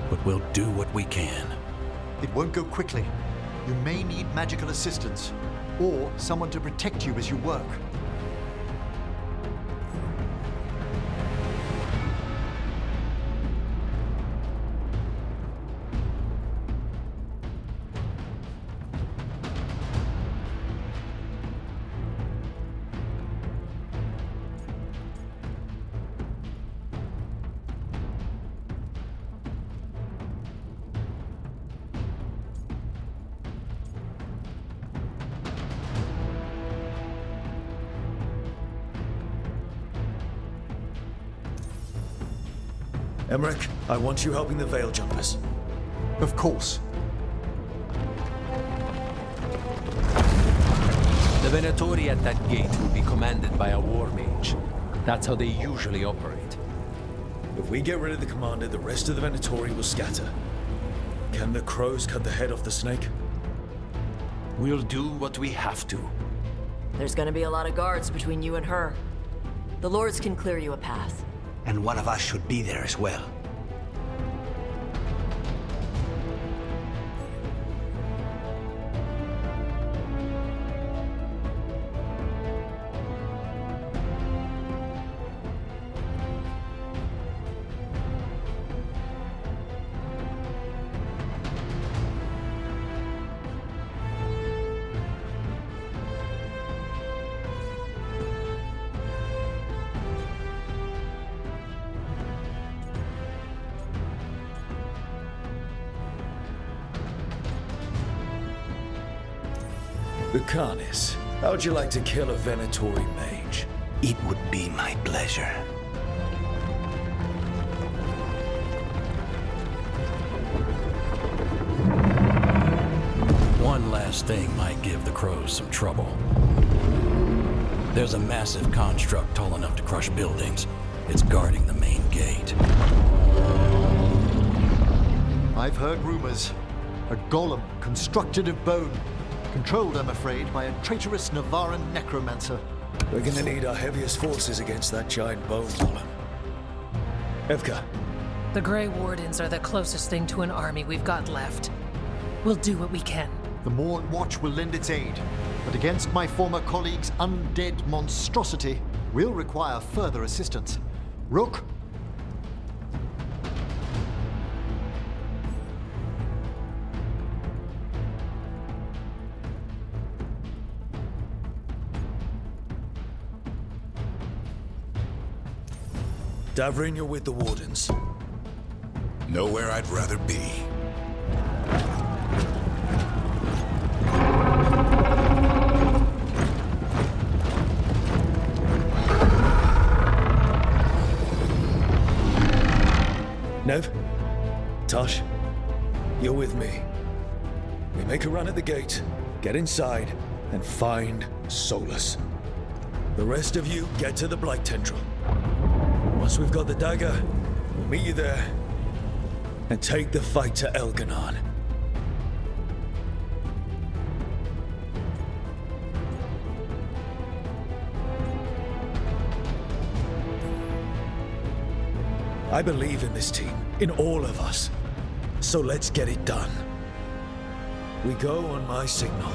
but we'll do what we can. It won't go quickly. You may need magical assistance, or someone to protect you as you work. Emmerich, I want you helping the Veil Jumpers. Of course. The Venatori at that gate will be commanded by a war mage. That's how they usually operate. If we get rid of the commander, the rest of the Venatori will scatter. Can the crows cut the head off the snake? We'll do what we have to. There's gonna be a lot of guards between you and her. The lords can clear you a path. And one of us should be there as well. The Carnis, how'd you like to kill a Venatori mage? It would be my pleasure. One last thing might give the crows some trouble. There's a massive construct tall enough to crush buildings. It's guarding the main gate. I've heard rumors. A golem constructed of bone. Controlled, I'm afraid, by a traitorous Navaran necromancer. We're gonna need our heaviest forces against that giant bone golem. Evka. The Grey Wardens are the closest thing to an army we've got left. We'll do what we can. The Morn Watch will lend its aid, but against my former colleague's undead monstrosity, we'll require further assistance. Rook? Davrin, you're with the Wardens. Nowhere I'd rather be. Nev? Tosh? You're with me. We make a run at the gate, get inside, and find Solus. The rest of you get to the Blight Tendril. Once we've got the dagger, we'll meet you there and take the fight to Elganon. I believe in this team, in all of us. So let's get it done. We go on my signal.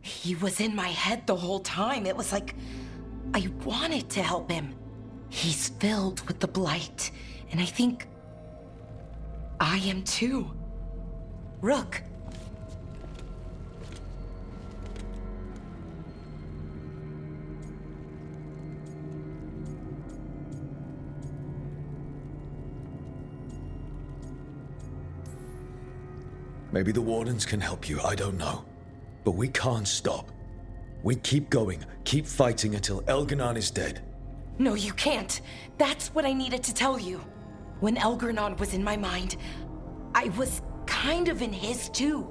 He was in my head the whole time. It was like I wanted to help him. He's filled with the blight, and I think I am too. Rook. Maybe the Wardens can help you, I don't know. But we can't stop. We keep going, keep fighting until Elganon is dead. No, you can't. That's what I needed to tell you. When Elganon was in my mind, I was kind of in his too.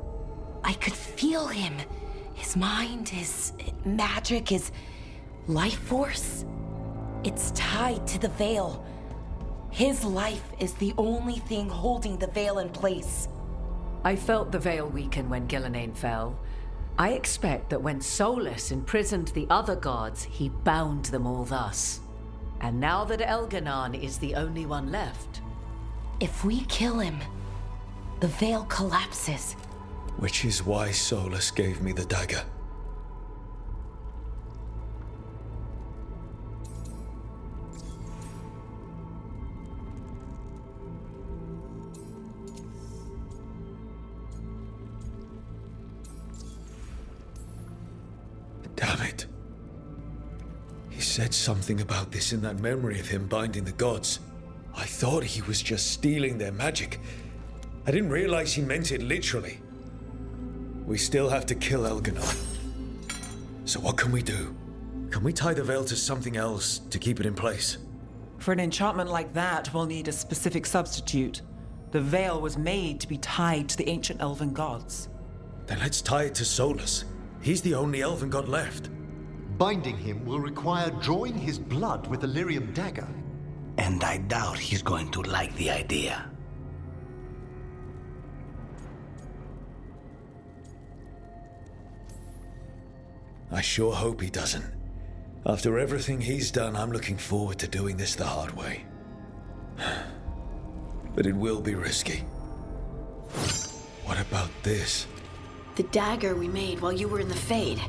I could feel him. His mind, his magic, his life force. It's tied to the Veil. His life is the only thing holding the Veil in place. I felt the Veil weaken when Gillenane fell. I expect that when Solus imprisoned the other gods, he bound them all thus. And now that Elganon is the only one left... If we kill him, the Veil collapses. Which is why Solus gave me the dagger. Damn it. He said something about this in that memory of him binding the gods. I thought he was just stealing their magic. I didn't realize he meant it literally. We still have to kill Elganon. So what can we do? Can we tie the Veil to something else to keep it in place? For an enchantment like that, we'll need a specific substitute. The Veil was made to be tied to the ancient elven gods. Then let's tie it to Solus. He's the only elven god left. Binding him will require drawing his blood with the lyrium dagger. And I doubt he's going to like the idea. I sure hope he doesn't. After everything he's done, I'm looking forward to doing this the hard way. But it will be risky. What about this? The dagger we made while you were in the Fade.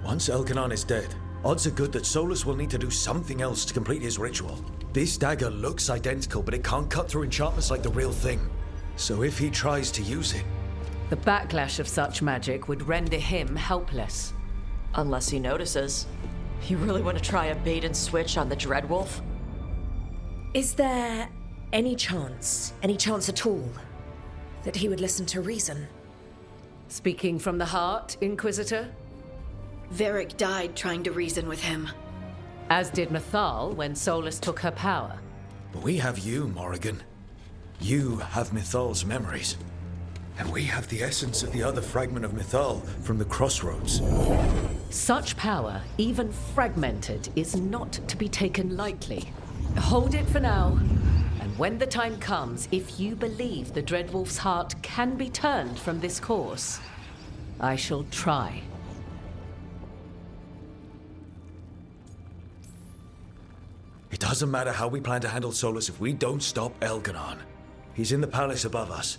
Once Elganon is dead, odds are good that Solus will need to do something else to complete his ritual. This dagger looks identical, but it can't cut through enchantments like the real thing. So if he tries to use it... The backlash of such magic would render him helpless. Unless he notices. You really want to try a bait and switch on the Dreadwolf? Is there any chance at all, that he would listen to reason? Speaking from the heart, Inquisitor? Varric died trying to reason with him. As did Mythal when Solus took her power. But we have you, Morrigan. You have Mythal's memories. And we have the essence of the other fragment of Mythal from the Crossroads. Such power, even fragmented, is not to be taken lightly. Hold it for now. And when the time comes, if you believe the Dreadwolf's heart can be turned from this course, I shall try. It doesn't matter how we plan to handle Solus if we don't stop Elganon. He's in the palace above us.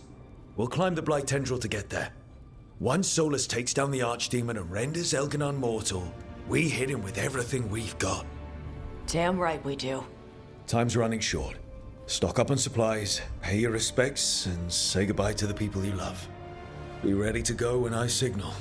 We'll climb the Blight Tendril to get there. Once Solus takes down the Archdemon and renders Elganon mortal, we hit him with everything we've got. Damn right we do. Time's running short. Stock up on supplies, pay your respects, and say goodbye to the people you love. Be ready to go when I signal.